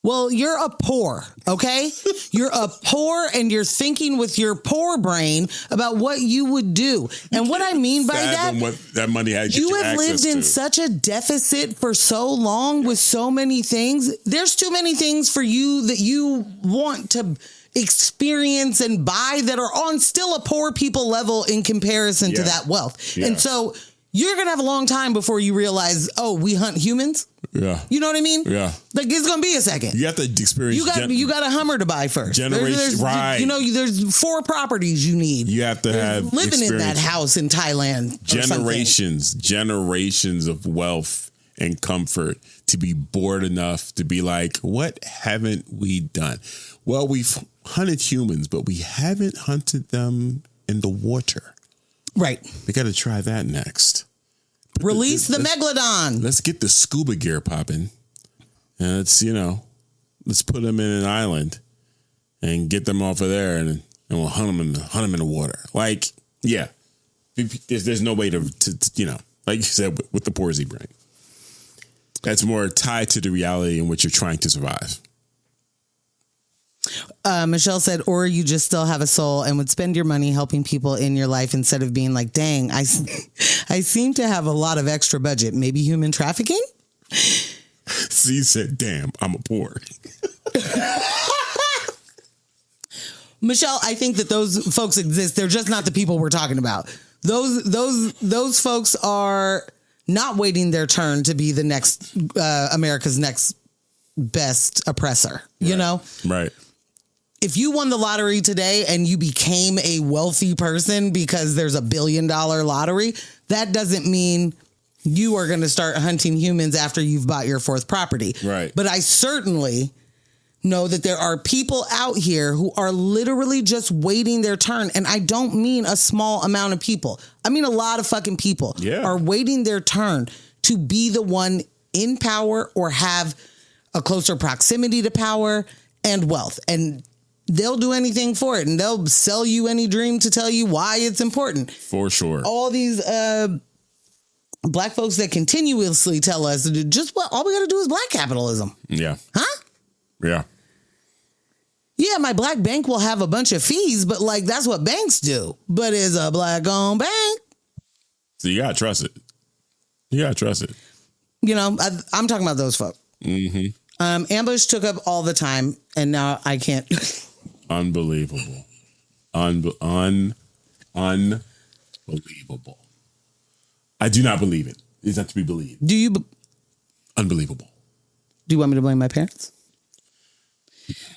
Well, you're a poor, okay? You're a poor, and you're thinking with your poor brain about what you would do. And what I mean by that, what that money had you have lived in such a deficit for so long with so many things. There's too many things for you that you want to experience and buy that are on still a poor people level in comparison to that wealth. And so you're going to have a long time before you realize, oh, we hunt humans. Yeah. You know what I mean? Yeah. Like, it's going to be a second. You have to experience. You got a Hummer to buy first. Generation, right? You know, there's 4 properties you need. You have to have living in that house in Thailand. Generations of wealth and comfort to be bored enough to be like, what haven't we done? Well, we've hunted humans, but we haven't hunted them in the water. Right. We got to try that next. Release the Megalodon. Let's get the scuba gear popping. And let's put them in an island and get them off of there and we'll hunt them in the water. Like, yeah, there's no way to like you said, with the Porzy brain. That's more tied to the reality in which you're trying to survive. Michelle said, or you just still have a soul and would spend your money helping people in your life instead of being like, dang, I seem to have a lot of extra budget. Maybe human trafficking? C said, damn, I'm a poor. Michelle, I think that those folks exist. They're just not the people we're talking about. Those folks are not waiting their turn to be the next America's next best oppressor. You know? Right. If you won the lottery today and you became a wealthy person because there's $1 billion lottery, that doesn't mean you are going to start hunting humans after you've bought your 4th property. Right. But I certainly know that there are people out here who are literally just waiting their turn. And I don't mean a small amount of people. I mean a lot of fucking people are waiting their turn to be the one in power or have a closer proximity to power and wealth. And they'll do anything for it. And they'll sell you any dream to tell you why it's important. For sure. All these black folks that continuously tell us just what all we got to do is black capitalism. Yeah. Huh? Yeah. Yeah, my black bank will have a bunch of fees, but like that's what banks do. But it's a black-owned bank. So you gotta trust it. You know, I'm talking about those folks. Mm-hmm. Ambush took up all the time, and now I can't. Unbelievable. Unbelievable. I do not believe it. It's not to be believed. Do you? Unbelievable. Do you want me to blame my parents?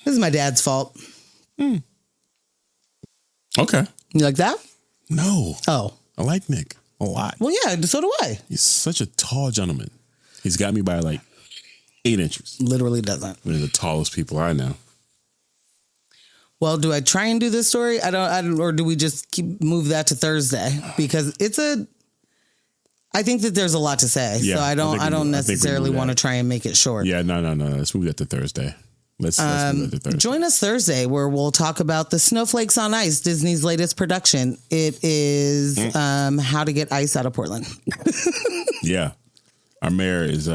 This is my dad's fault. Okay. You like that? No. Oh. I like Nick a lot. Well, yeah, so do I. He's such a tall gentleman. He's got me by like 8 inches. Literally doesn't. One of the tallest people I know. Well, do I try and do this story? I don't, or do we just move that to Thursday? Because I think that there's a lot to say. Yeah, so I don't necessarily want to try and make it short. Yeah, no. Let's move that to Thursday. Let's move that to Thursday. Join us Thursday where we'll talk about the Snowflakes on Ice, Disney's latest production. It is how to get ice out of Portland. Yeah. Our mayor is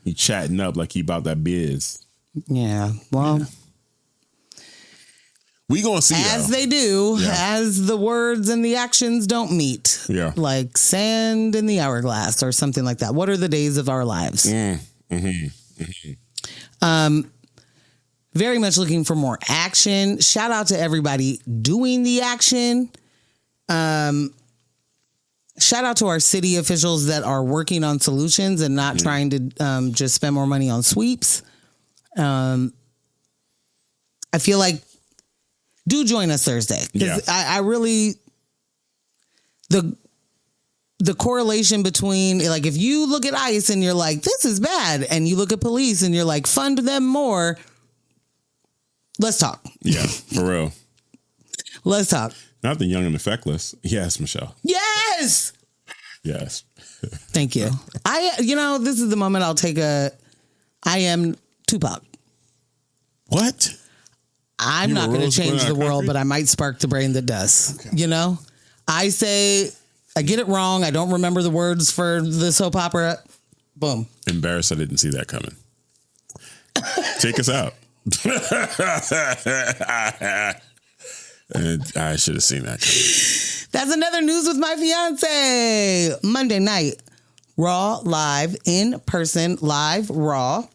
he chatting up like he about that biz. Yeah. Well, we gonna see as they do, Yeah. as the words and the actions don't meet. Yeah. Like sand in the hourglass or something like that. What are the days of our lives? Very much looking for more action. Shout out to everybody doing the action. Shout out to our city officials that are working on solutions and not trying to just spend more money on sweeps. I feel like do join us Thursday. Because I really the correlation between like if you look at ICE and you're like, this is bad, and you look at police and you're like, fund them more. Let's talk. Yeah, for real. Let's talk. Not the young and effectless. Yes, Michelle. Yes. Yes. Thank you. This is the moment I'll take I am Tupac. What? I'm not going to change the world, but I might spark the brain that does. Okay. You know? I say, I get it wrong. I don't remember the words for the soap opera. Boom. Embarrassed I didn't see that coming. Take us out. I should have seen that coming. That's another News with My Fiance. Monday night, Raw, live, in person, live, Raw,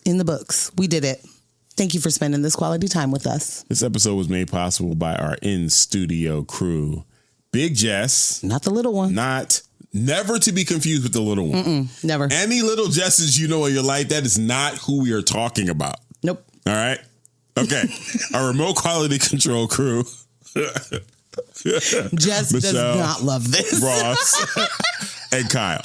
in the books. We did it. Thank you for spending this quality time with us. This episode was made possible by our in-studio crew. Big Jess. Not the little one. Not Never to be confused with the little one. Never. Any little Jesses you know in your life, that is not who we are talking about. Nope. All right? Okay. Our remote quality control crew. Jess does not love this. Ross and Kyle.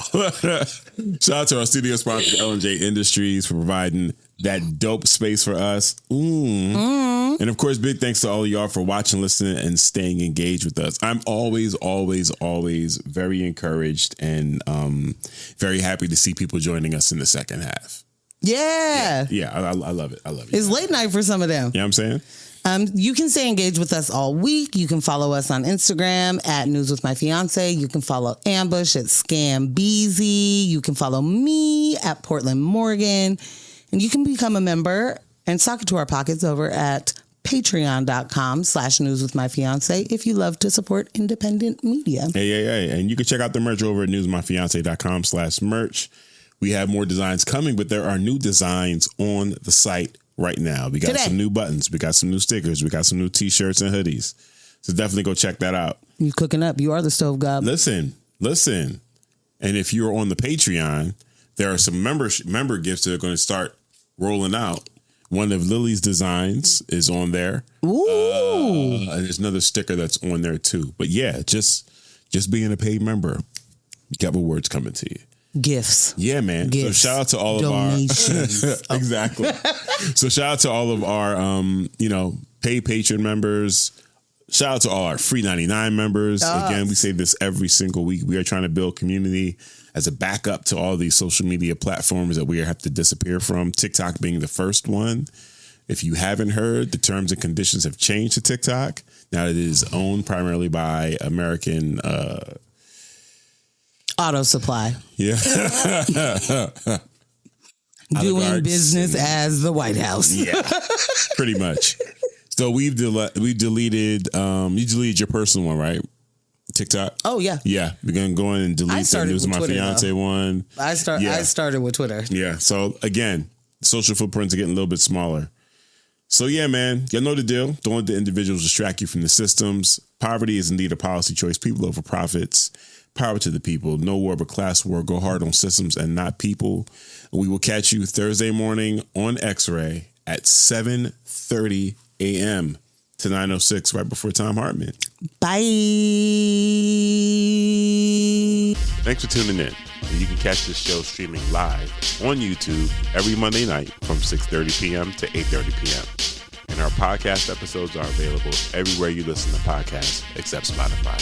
Shout out to our studio sponsor, L&J Industries, for providing that dope space for us. And of course, big thanks to all of y'all for watching, listening, and staying engaged with us. I'm always very encouraged and very happy to see people joining us in the second half. Yeah. I love it. I love it. It's late night for some of them. You know what I'm saying? You can stay engaged with us all week. You can follow us on Instagram at News with My Fiance. You can follow Ambush at Scambeezy. You can follow me at Portland Morgan. And you can become a member and sock it to our pockets over at patreon.com/News with My Fiance if you love to support independent media. Hey. And you can check out the merch over at newsmyfiance.com/merch. We have more designs coming, but there are new designs on the site right now. We got some new buttons. We got some new stickers. We got some new t-shirts and hoodies. So definitely go check that out. You cooking up. You are the stove god. Listen. And if you're on the Patreon, there are some member gifts that are going to start rolling out. One of Lily's designs is on there. Ooh. And there's another sticker that's on there too. But yeah, just being a paid member, you got rewards coming to you. Gifts. Yeah, man. Gifts. So shout out to all Donations. of our exactly. So shout out to all of our paid patron members. Shout out to all our free 99 members. Again, we say this every single week. We are trying to build community as a backup to all these social media platforms that we have to disappear from. TikTok being the first one. If you haven't heard, the terms and conditions have changed to TikTok. Now it is owned primarily by American Auto Supply. Yeah. Doing business as the White House. Yeah, pretty much. So we deleted. You deleted your personal one, right? TikTok. Oh yeah. Yeah, we're gonna go in and delete the News of My Fiance one. I started with Twitter. Yeah. So again, social footprints are getting a little bit smaller. So yeah, man, y'all know the deal. Don't let the individuals distract you from the systems. Poverty is indeed a policy choice. People over profits. Power to the people. No war but class war. Go hard on systems and not people. We will catch you Thursday morning on X-Ray at 7:30 a.m. to 9:06, right before Tom Hartman. Bye. Thanks for tuning in. And you can catch this show streaming live on YouTube every Monday night from 6:30 p.m. to 8:30 p.m. And our podcast episodes are available everywhere you listen to podcasts except Spotify.